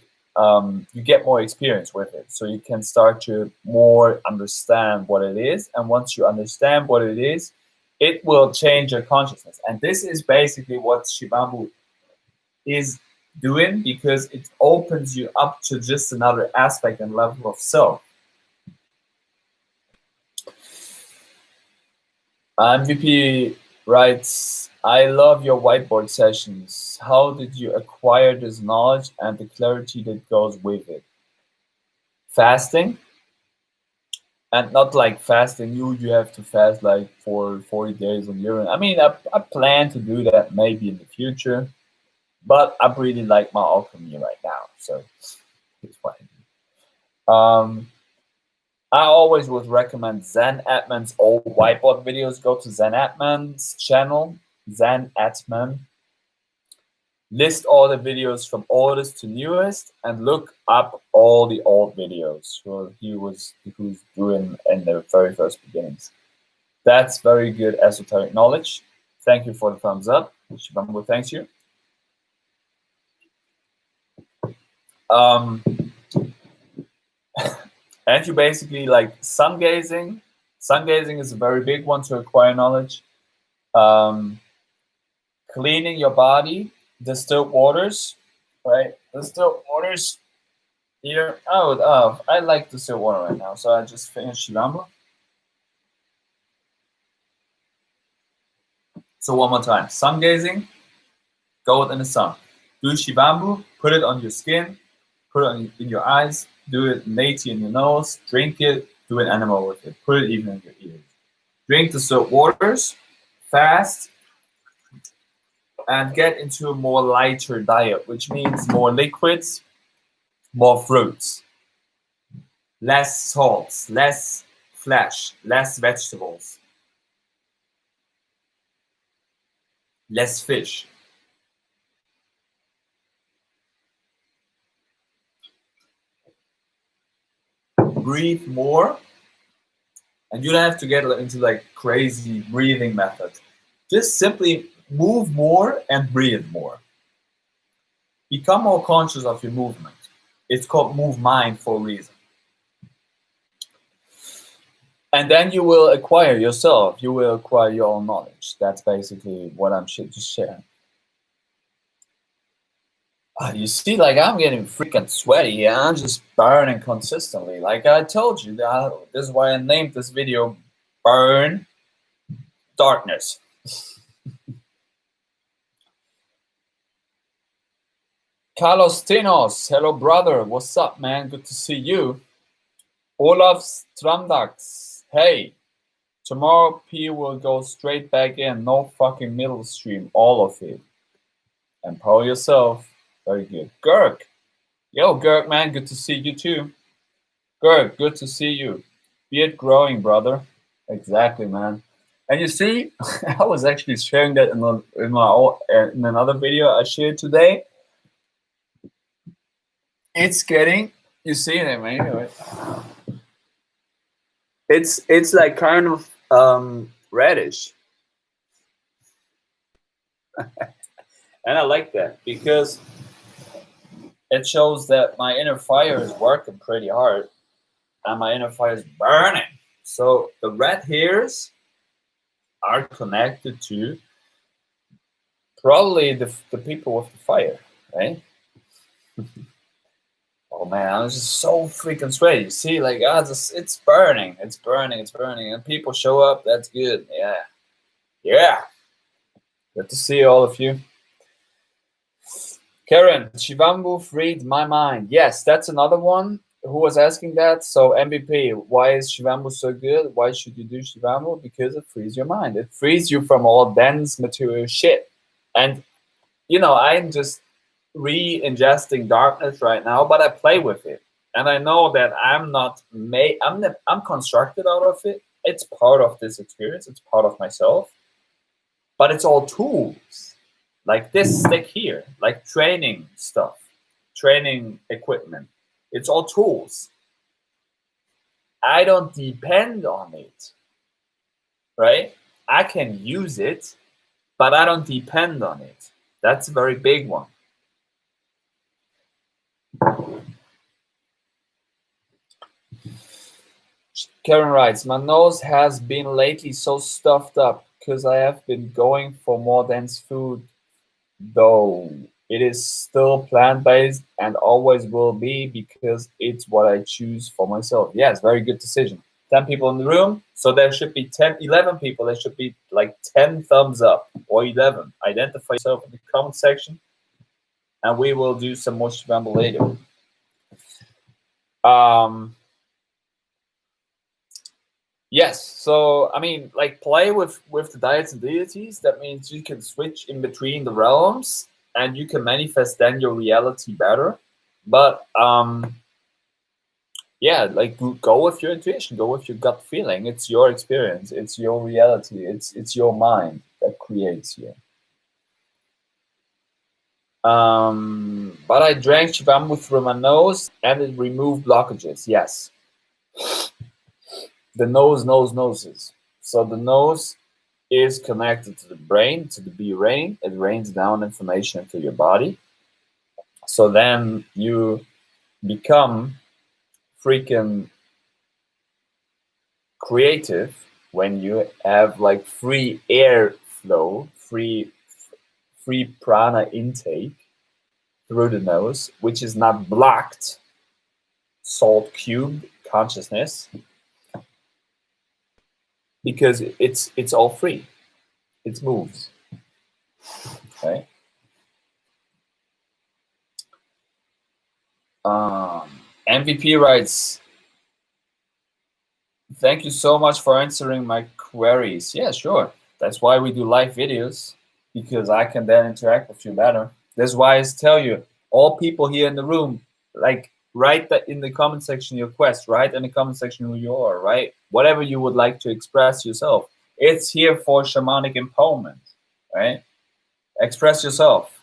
you get more experience with it. So you can start to more understand what it is. And once you understand what it is, it will change your consciousness. And this is basically what shivambu is doing, because it opens you up to just another aspect and level of self. MVP writes, I love your whiteboard sessions. How did you acquire this knowledge and the clarity that goes with it? Fasting. And not like fasting, you have to fast like for 40 days on urine. I mean, I plan to do that maybe in the future, but I really like my alchemy right now, so it's fine. I always would recommend Zen Atman's old whiteboard videos. Go to Zen Atman's channel, Zen Atman. List all the videos from oldest to newest and look up all the old videos who's doing in the very first beginnings. That's very good esoteric knowledge. Thank you for the thumbs up. Shivambu thanks you. And you basically like sun gazing. Sun gazing is a very big one to acquire knowledge. Cleaning your body, distilled waters, right? Distilled waters here. Oh, I like distilled water right now, so I just finished shivambu. So one more time, sun gazing, go in the sun. Do shivambu, put it on your skin, put it in your eyes, do it native in your nose, drink it, do an animal with it, put it even in your ears. Drink distilled waters, fast, and get into a more lighter diet, which means more liquids, more fruits, less salts, less flesh, less vegetables, less fish. Breathe more, and you don't have to get into like crazy breathing methods. Just simply move more and breathe more. Become more conscious of your movement. It's called move mind for a reason. And then you will acquire yourself. You will acquire your own knowledge. That's basically what I'm just sharing. You see, like I'm getting freaking sweaty. I'm just burning consistently. Like I told you, this is why I named this video Burn Darkness. Carlos Tinos, hello brother, what's up man, good to see you. Olaf Strandax, hey, tomorrow P will go straight back in, no fucking middle stream, all of it. Empower yourself, very good. Girk, yo Girk man, good to see you too. Girk, good to see you. Beard growing brother, exactly man. And you see, I was actually sharing that in another video I shared today. It's getting, you see it anyway. It's like kind of reddish, and I like that because it shows that my inner fire is working pretty hard, and my inner fire is burning. So the red hairs are connected to probably the people with the fire, right? Oh man, I was just so freaking sweaty. You see, like, it's burning, it's burning, it's burning, and people show up. That's good. Yeah. Good to see all of you. Karen, shivambu freed my mind. Yes, that's another one. who was asking that? So MVP, why is shivambu so good? Why should you do shivambu? Because it frees your mind. It frees you from all dense material shit. And I'm just re-ingesting darkness right now, but I play with it, and I know that I'm not made. I'm constructed out of it. It's part of this experience. It's part of myself, but it's all tools, like this stick here, like training stuff, training equipment. It's all tools. I don't depend on it, right? I can use it, but I don't depend on it. That's a very big one. Karen writes, my nose has been lately so stuffed up because I have been going for more dense food, though it is still plant-based and always will be because it's what I choose for myself. Yes, very good decision. 10 people in the room, so there should be 10, 11 people. There should be like 10 thumbs up or 11. Identify yourself in the comment section, and we will do some more shivambu later. Yes, so I mean, like play with the diets and deities. That means you can switch in between the realms, and you can manifest then your reality better. But yeah, like go with your intuition, go with your gut feeling. It's your experience, it's your reality, it's your mind that creates you. But I drank shivambu through my nose, and it removed blockages. Yes, the noses. So the nose is connected to the brain, to the brain. It rains down information into your body. So then you become freaking creative when you have like free air flow, free prana intake through the nose, which is not blocked salt cubed consciousness, because it's all free. It moves. Okay. MVP writes, thank you so much for answering my queries. Yeah, sure. That's why we do live videos, because I can then interact with you better. That's why I tell you, all people here in the room, like write that in the comment section your quest, write in the comment section who you are, right? Whatever you would like to express yourself. It's here for shamanic empowerment, right? Express yourself.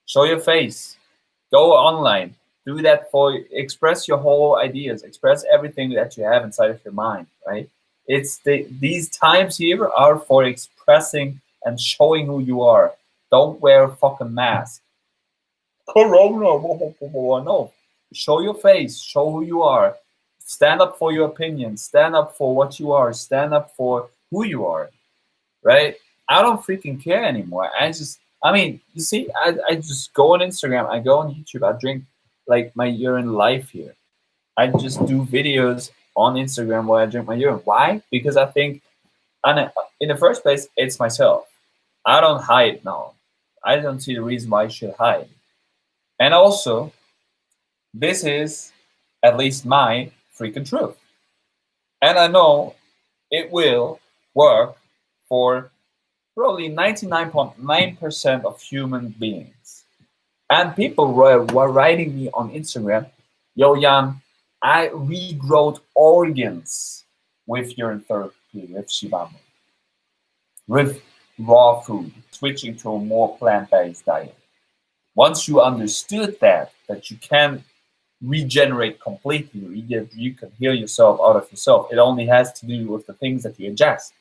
Show your face. Go online. Do that for express your whole ideas. Express everything that you have inside of your mind, right? These times here are for expressing and showing who you are. Don't wear a fucking mask. Corona, no. Show your face. Show who you are. Stand up for your opinion. Stand up for what you are. Stand up for who you are, right? I don't freaking care anymore. I mean, you see, I just go on Instagram, I go on YouTube, I drink like my urine live here. I just do videos on Instagram where I drink my urine. Why? Because I think, in the first place, it's myself. I don't hide now. I don't see the reason why I should hide. And also, this is at least my freaking truth. And I know it will work for probably 99.9% of human beings. And people were writing me on Instagram, yo, Jan, I regrowed organs with urine therapy, with shivambu, with raw food, switching to a more plant-based diet. Once you understood that you can regenerate completely, you can heal yourself out of yourself, it only has to do with the things that you ingest.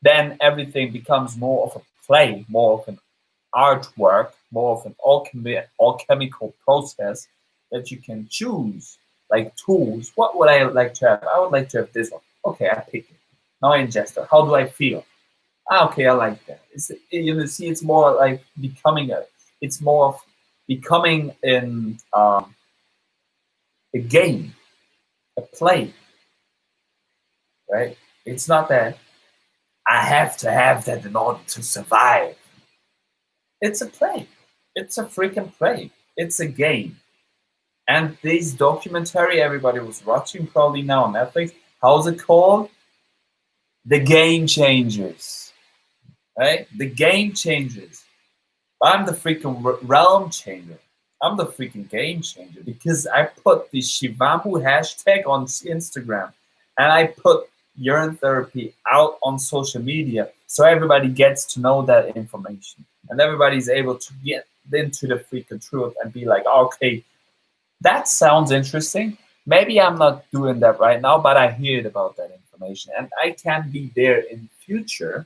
Then everything becomes more of a play, more of an artwork, more of an alchemical process that you can choose, like tools. What would I like to have? I would like to have this one. Okay, I pick it. Now I ingest it. How do I feel? Okay, I like that. See, it's more like it's more of becoming a game, a play, right? It's not that I have to have that in order to survive. It's a play. It's a freaking play. It's a game. And this documentary everybody was watching probably now on Netflix, how's it called? The Game Changers, right? The Game Changers. I'm the freaking realm changer. I'm the freaking game changer because I put the shivambu hashtag on Instagram and I put urine therapy out on social media so everybody gets to know that information and everybody's able to get into the freaking truth and be like, okay, that sounds interesting. Maybe I'm not doing that right now, but I heard about that information and I can be there in future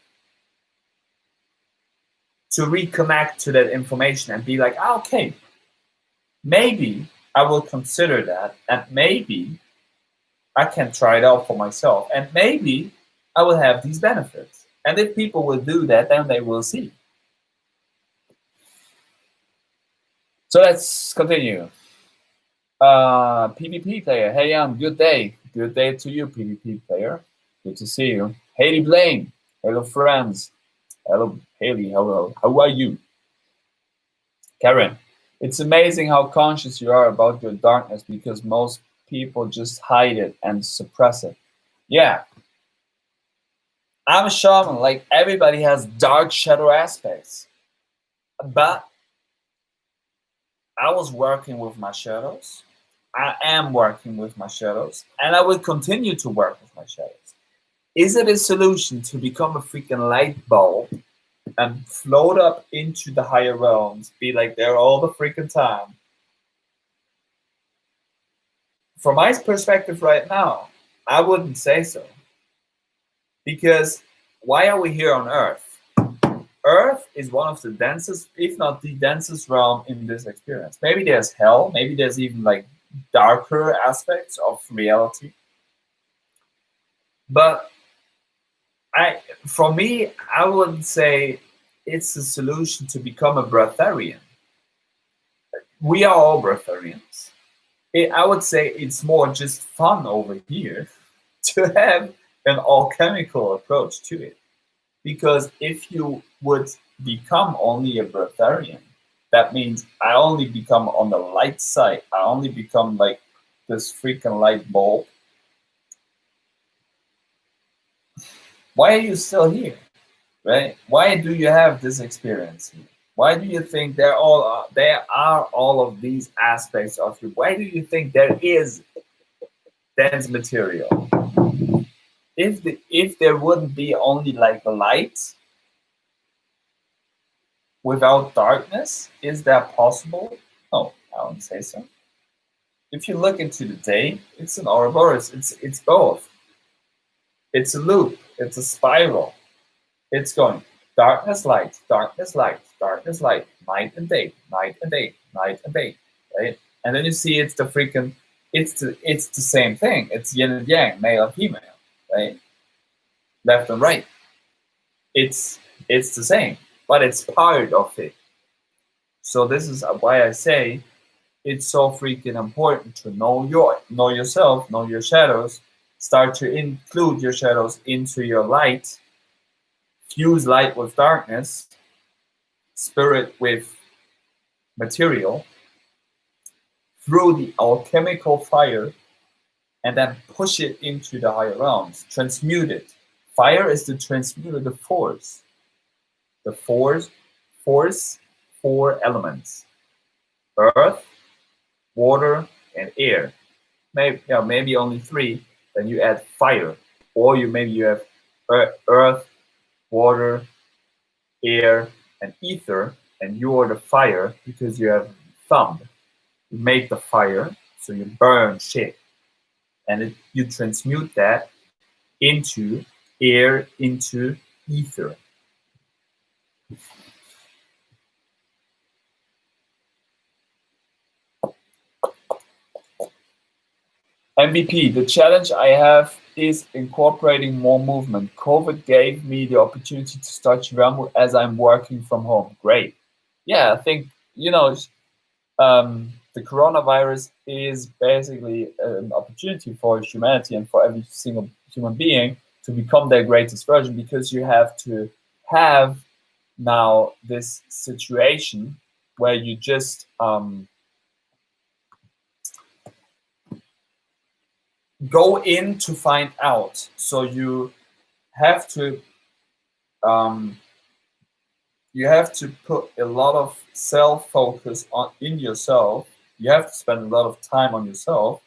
to reconnect to that information and be like, okay, maybe I will consider that, and maybe I can try it out for myself, and maybe I will have these benefits. And if people will do that, then they will see. So let's continue. PvP player, hey Jan, good day. Good day to you, PvP player. Good to see you. Haley Blaine, hello friends. Hello Haley, hello. How are you? Karen, it's amazing how conscious you are about your darkness because most people just hide it and suppress it. Yeah, I'm a shaman. Like everybody has dark shadow aspects. But I was working with my shadows. I am working with my shadows. And I will continue to work with my shadows. Is it a solution to become a freaking light bulb and float up into the higher realms, be like there all the freaking time? From my perspective right now, I wouldn't say so. Because why are we here on Earth? Earth is one of the densest, if not the densest realm in this experience. Maybe there's hell, maybe there's even like darker aspects of reality. But for me, I would say it's a solution to become a breatharian. We are all breatharians. I would say it's more just fun over here to have an alchemical approach to it. Because if you would become only a breatharian, that means I only become on the light side. I only become like this freaking light bulb. Why are you still here? Right? Why do you have this experience here? Why do you think there are all of these aspects of you? Why do you think there is dense material? If there wouldn't be only like a light without darkness, is that possible? No, I wouldn't say so. If you look into the day, it's an Ouroboros. It's both. It's a loop. It's a spiral. It's going darkness, light, darkness, light, darkness, light, night and day, night and day, night and day, right? And then you see it's the same thing. It's yin and yang, male and female, right? Left and right. It's the same, but it's part of it. So this is why I say it's so freaking important to know yourself, know your shadows, start to include your shadows into your light, fuse light with darkness, spirit with material, through the alchemical fire, and then push it into the higher realms, transmute it. Fire is the transmutative force. The force, four elements: earth, water, and air. Maybe only three. Then you add fire, or you have earth, water, air, and ether, and you are the fire because you have thumb. You make the fire, so you burn shit, and you transmute that into air, into ether. MVP, the challenge I have is incorporating more movement. COVID gave me the opportunity to start shivambu as I'm working from home. Great. Yeah, I think, the coronavirus is basically an opportunity for humanity and for every single human being to become their greatest version, because you have to have now this situation where you just go in to find out. So have to um, you have to put a lot of self focus on in yourself. You have to spend a lot of time on yourself,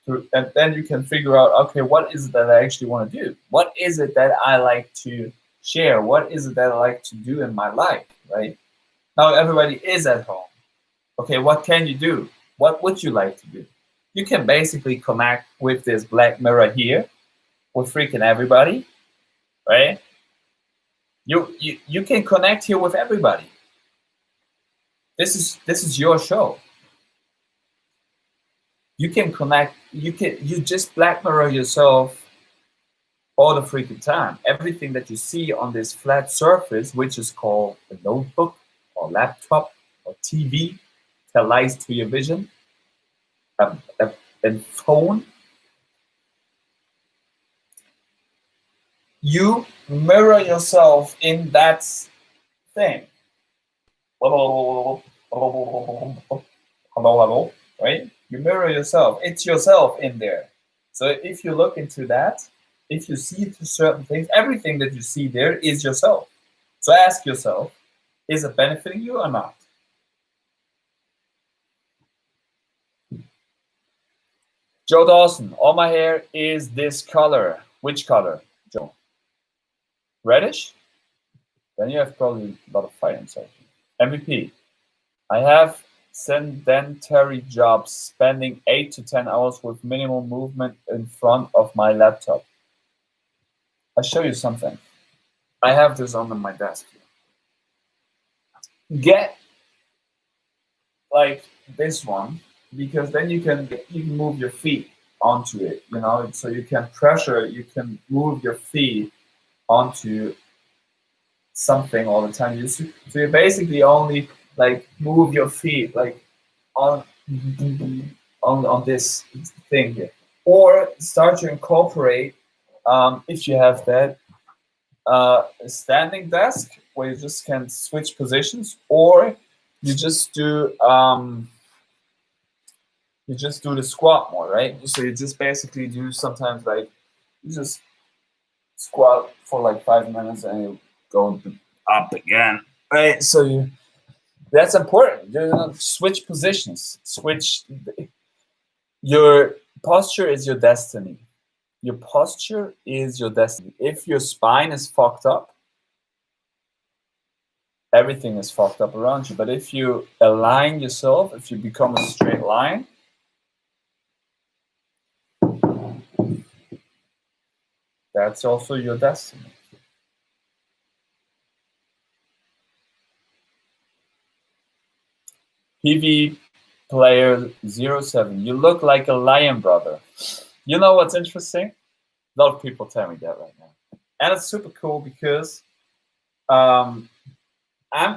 and then you can figure out, okay, what is it that I actually want to do? What is it that I like to share? What is it that I like to do in my life? Right now, everybody is at home. Okay, what can you do? What would you like to do? You can basically connect with this black mirror here with freaking everybody, right? You can connect here with everybody. This is your show. You can connect. You just black mirror yourself all the freaking time. Everything that you see on this flat surface, which is called a notebook or laptop or TV, that lies to your vision, a phone, you mirror yourself in that thing. Hello, hello, right? You mirror yourself. It's yourself in there. So if you look into that, if you see certain things, everything that you see there is yourself. So ask yourself, is it benefiting you or not? Joe Dawson, all my hair is this color. Which color, Joe? Reddish? Then you have probably a lot of fire inside you. MVP, I have sedentary jobs, spending 8 to 10 hours with minimal movement in front of my laptop. I'll show you something. I have this on my desk here. Get like this one, because then you can even move your feet onto it, so you can move your feet onto something all the time. So you basically only like move your feet like on this thing here, or start to incorporate, if you have that, a standing desk where you just can switch positions, or you just do the squat more, right? So you just basically do sometimes like you just squat for like 5 minutes and you go up again, right? So that's important. Switch positions. Your posture is your destiny. Your posture is your destiny. If your spine is fucked up, everything is fucked up around you. But if you align yourself, if you become a straight line, that's also your destiny. PV player 07, you look like a lion, brother. You know what's interesting? A lot of people tell me that right now. And it's super cool because I'm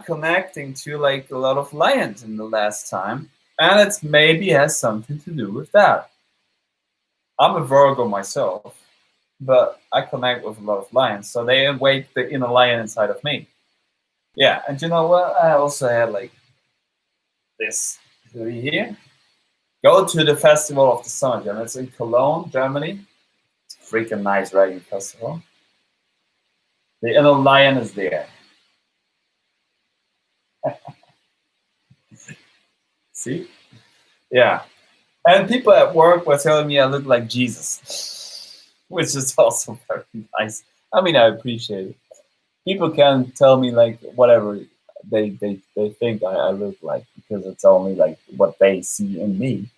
connecting to like a lot of lions in the last time. And it maybe has something to do with that. I'm a Virgo myself, but I connect with a lot of lions. So they awake the inner lion inside of me. Yeah, and you know what? I also had like this hoodie here. Go to the Festival of the Summer Jam. It's in Cologne, Germany. It's a freaking nice riding festival. The inner lion is there. See? Yeah. And people at work were telling me I look like Jesus, which is also very nice. I mean, I appreciate it. People can tell me like whatever they think I look like, because it's only like what they see in me.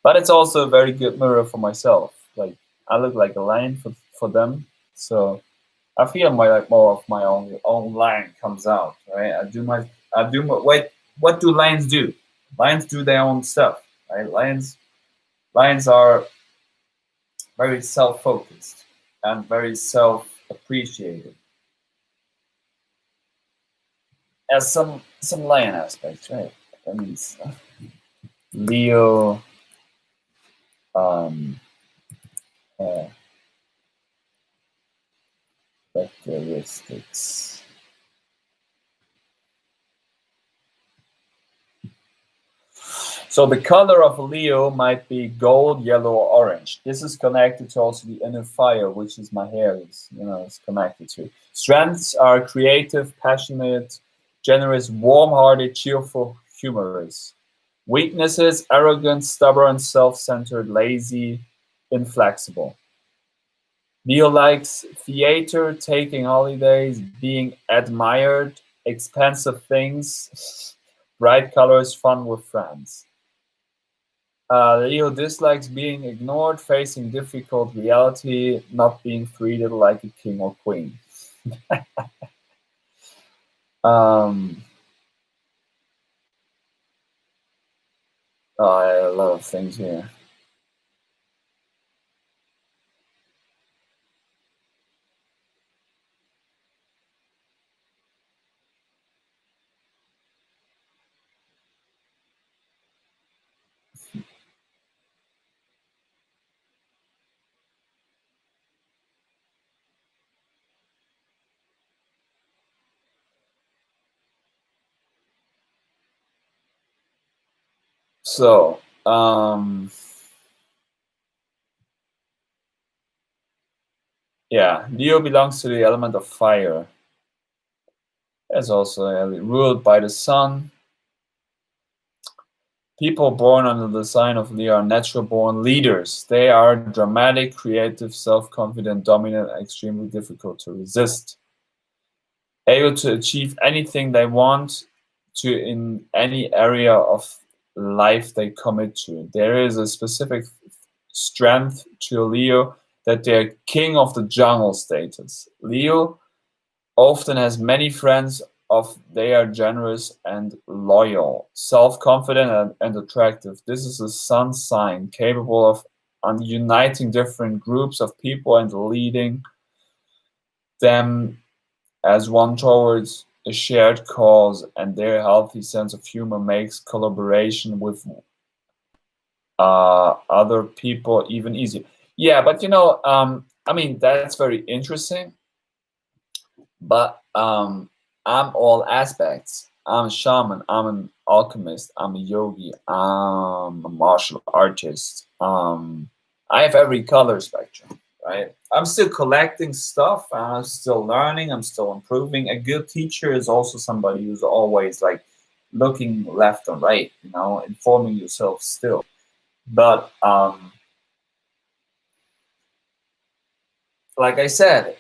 But it's also a very good mirror for myself. Like I look like a lion for them, so I feel like more of my own lion comes out, right? Wait, what do lions do? Lions do their own stuff, right? Lions are very self-focused and very self-appreciated. As some lion aspects, right? That means Leo, um, uh, characteristics. So the color of a Leo might be gold, yellow, or orange. This is connected to also the inner fire, which is my hair is, it's connected to. Strengths are creative, passionate, generous, warm-hearted, cheerful, humorous. Weaknesses, arrogant, stubborn, self-centered, lazy, inflexible. Leo likes theater, taking holidays, being admired, expensive things, bright colors, fun with friends. Leo dislikes being ignored, facing difficult reality, not being treated like a king or queen. Um, a lot of things here. So, yeah, Leo belongs to the element of fire. It's also ruled by the sun. People born under the sign of Leo are natural-born leaders. They are dramatic, creative, self-confident, dominant, and extremely difficult to resist. Able to achieve anything they want to in any area of life they commit to. There is a specific strength to Leo that they're king of the jungle status. Leo often has many friends of they are generous and loyal, self-confident and attractive. This is a sun sign capable of uniting different groups of people and leading them as one towards a shared cause, and their healthy sense of humor makes collaboration with other people even easier. Yeah, but I mean, that's very interesting. But I'm all aspects. I'm a shaman. I'm an alchemist. I'm a yogi. I'm a martial artist. I have every color spectrum, right? I'm still collecting stuff. I'm still learning. I'm still improving. A good teacher is also somebody who's always like looking left and right, informing yourself still. But like I said,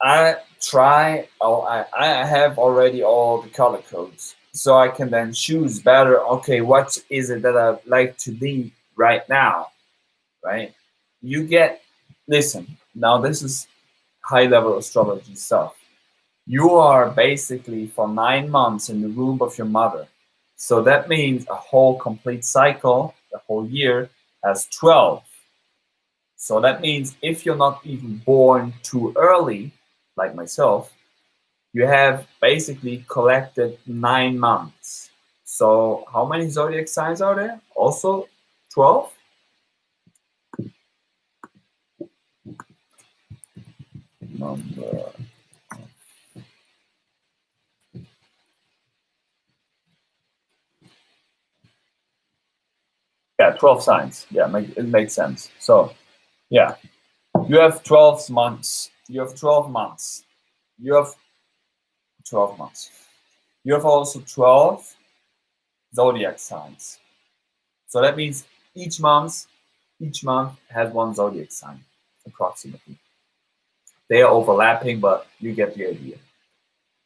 I try. Oh, I have already all the color codes, so I can then choose better. Okay, what is it that I like to be right now? Right? You get. Listen. Now this is high level astrology stuff. You are basically for 9 months in the womb of your mother, so that means a whole complete cycle, the whole year has 12. So that means if you're not even born too early, like myself, you have basically collected 9 months. So how many zodiac signs are there? Also 12? Number. Yeah, 12 signs. Yeah, it makes sense. So, yeah, you have 12 months. You have 12 months. You have 12 months. You have also 12 zodiac signs. So that means each month has one zodiac sign, approximately. They are overlapping, but you get the idea.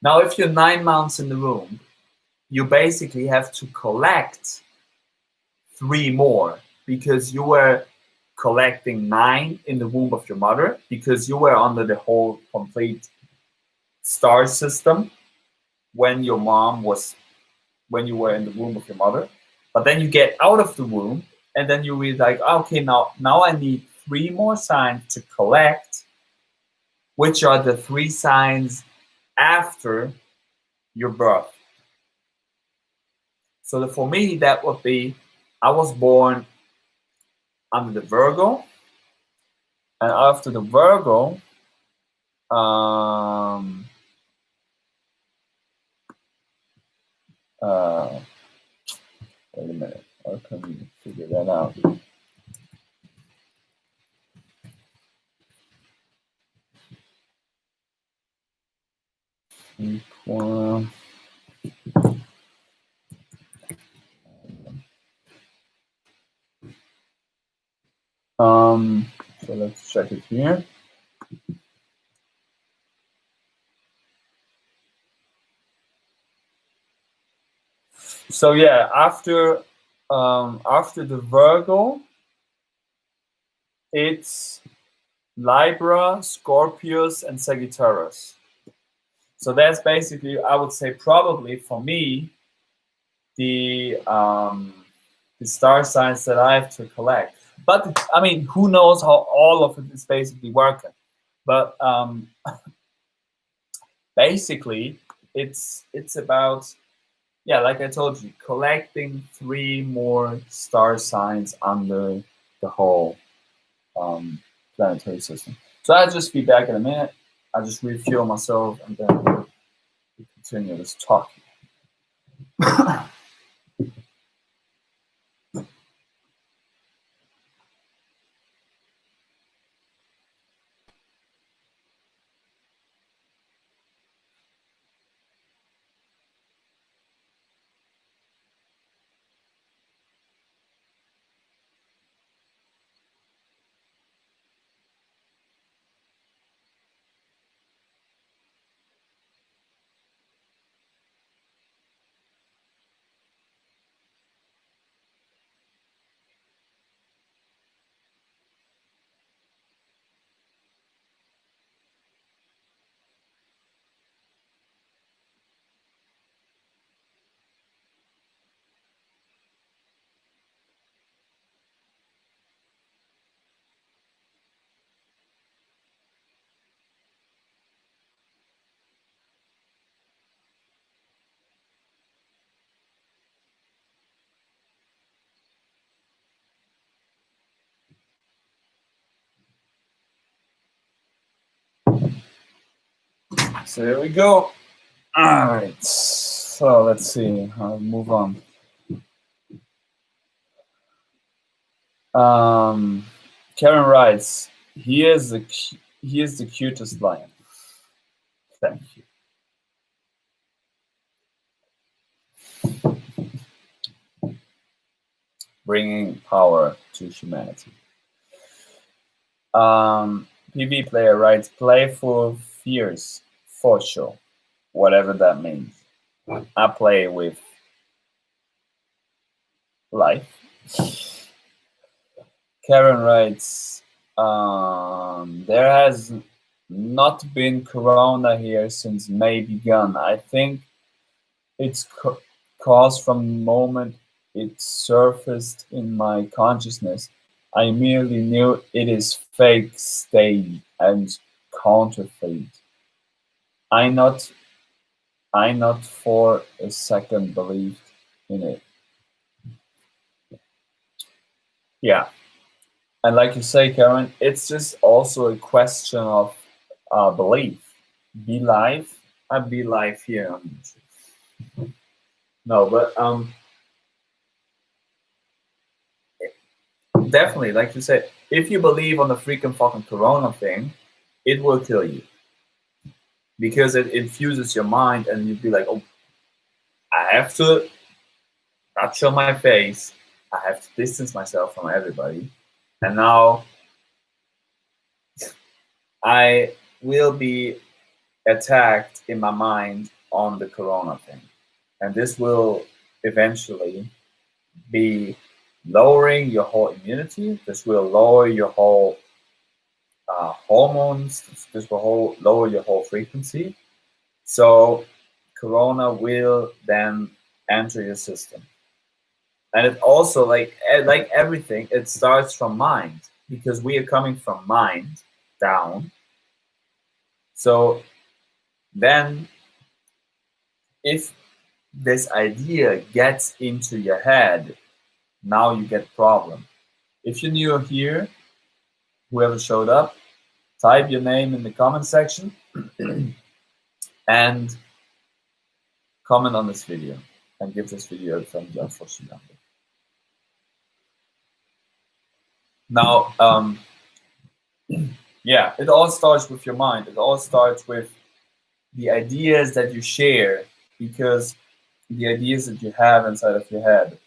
Now, if you're 9 months in the womb, you basically have to collect 3 more because you were collecting 9 in the womb of your mother because you were under the whole complete star system when your mom was when you were in the womb of your mother. But then you get out of the womb and then you read like, okay, now I need 3 more signs to collect, which are the 3 signs after your birth. So for me, that would be I was born under the Virgo, and after the Virgo, um, uh, wait a minute. How can we figure that out? Equal. So let's check it here. So yeah, after the Virgo, it's Libra, Scorpius, and Sagittarius. So that's basically, I would say, probably for me, the star signs that I have to collect. But I mean, who knows how all of it is basically working? But basically, it's about, yeah, like I told you, collecting 3 more star signs under the whole planetary system. So I'll just be back in a minute. I'll just refuel myself and then we'll continue this talk. So here we go. All right. So let's see. I'll move on. Karen writes, he is the cutest lion. Thank you. Bringing power to humanity. PV player writes, playful, fierce, for sure. Whatever that means. I play with life. Karen writes, there has not been corona here since May begun. I think it's caused from the moment it surfaced in my consciousness. I immediately knew it is fake, staged, and counterfeit. I not for a second believed in it. Yeah. And like you say, Karen, it's just also a question of belief. Be live. I be live here on YouTube. No, but definitely, like you said, if you believe on the freaking fucking corona thing, it will kill you. Because it infuses your mind and you'd be like, oh, I have to not show my face. I have to distance myself from everybody. And now I will be attacked in my mind on the corona thing. And this will eventually be lowering your whole immunity. This will lower your whole hormones. This will lower your whole frequency. So corona will then enter your system. And it also, like everything, it starts from mind, because we are coming from mind down. So then if this idea gets into your head, now you get problem. If you're new here, whoever showed up, type your name in the comment section and comment on this video and give this video a thumbs up for shivambu. Now, yeah, it all starts with your mind. It all starts with the ideas that you share, because the ideas that you have inside of your head.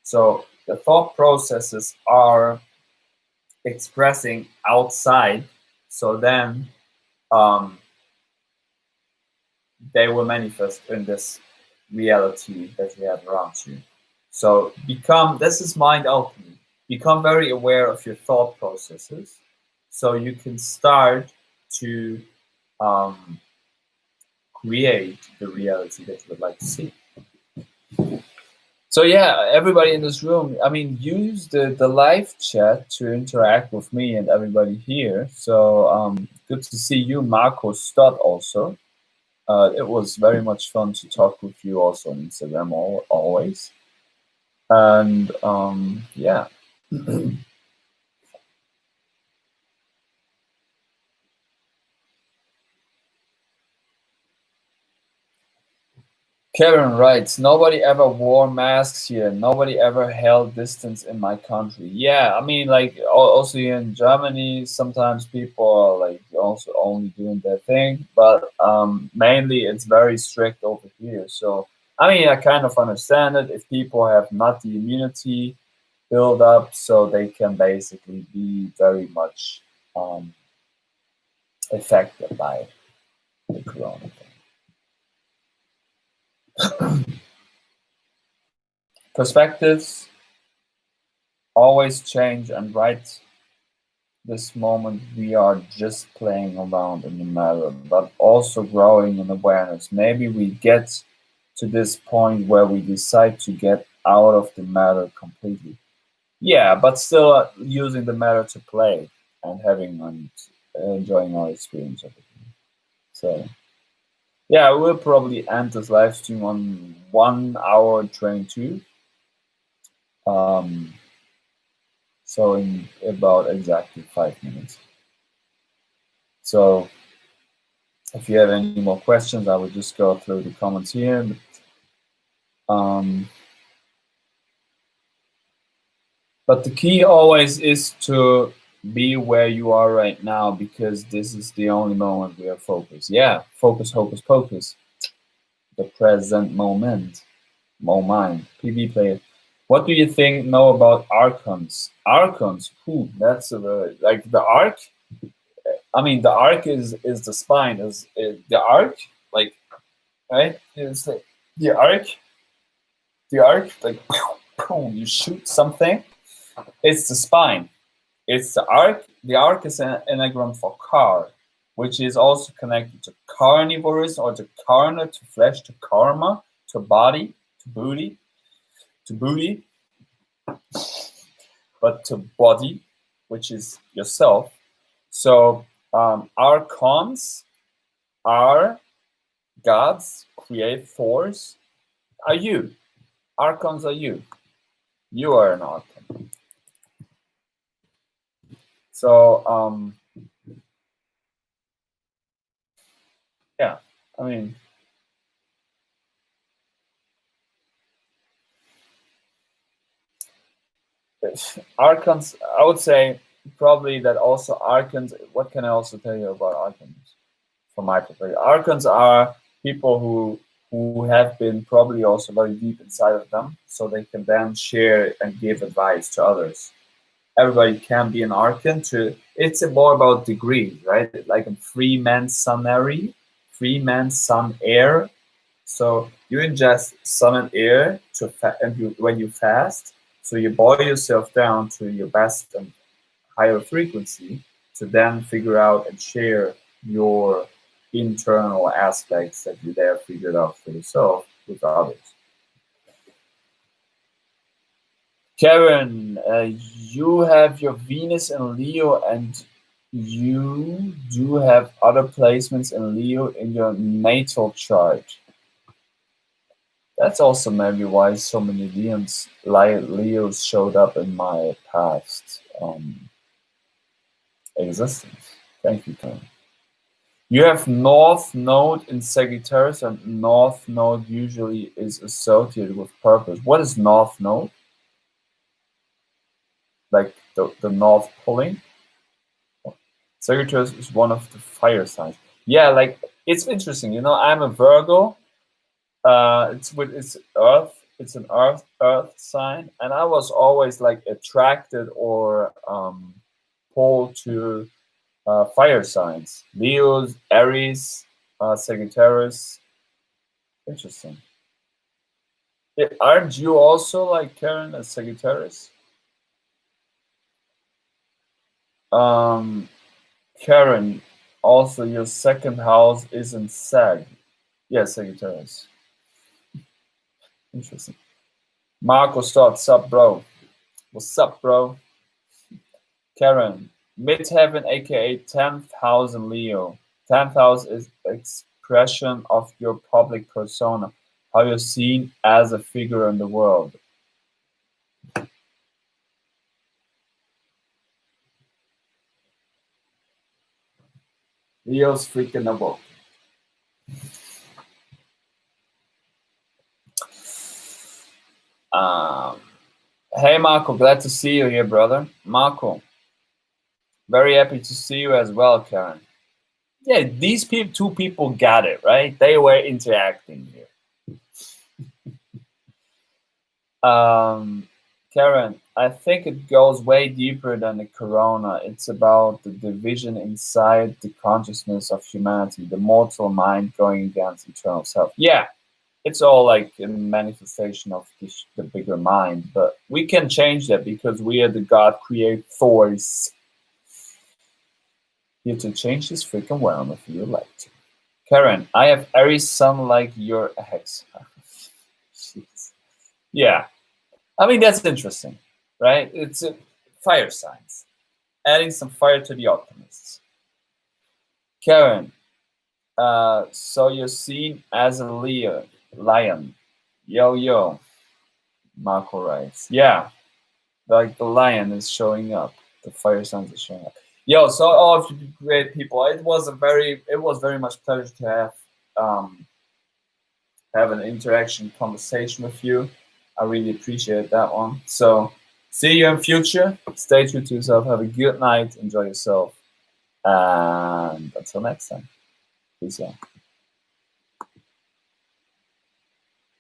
So the thought processes are expressing outside. So then um, they will manifest in this reality that you have around you. So become, this is mind alchemy. Become very aware of your thought processes so you can start to um, create the reality that you would like to see. So yeah, everybody in this room, I mean, use the live chat to interact with me and everybody here. So good to see you, Marco Stott, also. It was very much fun to talk with you also on Instagram always. And yeah. Karen writes, nobody ever wore masks here. Nobody ever held distance in my country. Yeah, I mean, like, also here in Germany, sometimes people are like also only doing their thing, but mainly it's very strict over here. So, I mean, I kind of understand it if people have not the immunity build up, so they can basically be very much um, affected by the corona thing. Perspectives always change, and right this moment we are just playing around in the matter, but also growing in awareness. Maybe we get to this point where we decide to get out of the matter completely. Yeah, but still using the matter to play and having and enjoying our experience of it. So yeah, we'll probably end this live stream on 1 hour 22. Um, so in about exactly 5 minutes. So if you have any more questions, I will just go through the comments here. Um, but the key always is to be where you are right now, because this is the only moment we are focused. Yeah, focus, hocus pocus. The present moment. Moment. PB player. What do you think know about archons? Archons? Who? That's like the arc. I mean, the arc is the spine. Is the arc like right? Is the arc? The arc like you shoot something. It's the spine. It's the arc. The arc is an anagram for car, which is also connected to carnivorous, or to carna, to flesh, to karma, to body, to booty, to booty, but to body, which is yourself. So archons are gods, create force, are you. Archons are you. You are an archon. So yeah, I mean, archons, I would say probably that also archons, what can I also tell you about archons from my perspective? Archons are people who have been probably also very deep inside of them, so they can then share and give advice to others. Everybody can be an archon. It's more about degrees, right? Like in Freemasonry, Freemason air. So you ingest sun and air when you fast. So you boil yourself down to your best and higher frequency to then figure out and share your internal aspects that you there figured out for yourself with others. Karen, you have your Venus in Leo, and you do have other placements in Leo in your natal chart. That's also maybe why so many Leos showed up in my past existence. Thank you, Karen. You have North Node in Sagittarius, and North Node usually is associated with purpose. What is North Node? like the North Pole. Sagittarius is one of the fire signs. Yeah, like it's interesting. You know, I'm a Virgo. It's Earth. It's an Earth sign, and I was always like attracted or pulled to fire signs: Leos, Aries, Sagittarius. Interesting. Aren't you also like Karen a Sagittarius? Um, Karen, also your second house is in Sag. Yeah, Sagittarius. Interesting. Marco starts, sup, bro. What's up, bro? Karen, midheaven, aka 10th house in Leo. 10th house is expression of your public persona, how you're seen as a figure in the world. Leo's freaking awoke. Hey Marco, glad to see you here, brother. Marco, very happy to see you as well, Karen. Yeah, these two people got it, right? They were interacting here. Karen, I think it goes way deeper than the corona. It's about the division inside the consciousness of humanity, the mortal mind going against eternal self. Yeah, it's all like a manifestation of the bigger mind, but we can change that because we are the God creators. Here to change this freaking realm if you like to. Karen, I have Aries sun like your ex. Yeah, I mean that's interesting, right? It's a fire signs, adding some fire to the optimists. Karen, so you're seen as a lion. Yo yo, Marco writes. Yeah, like the lion is showing up. The fire signs are showing up. Yo, so all of you great people. It was very much pleasure to have an interaction conversation with you. I really appreciate that one. So see you in future. Stay true to yourself. Have a good night. Enjoy yourself. And until next time. Peace out.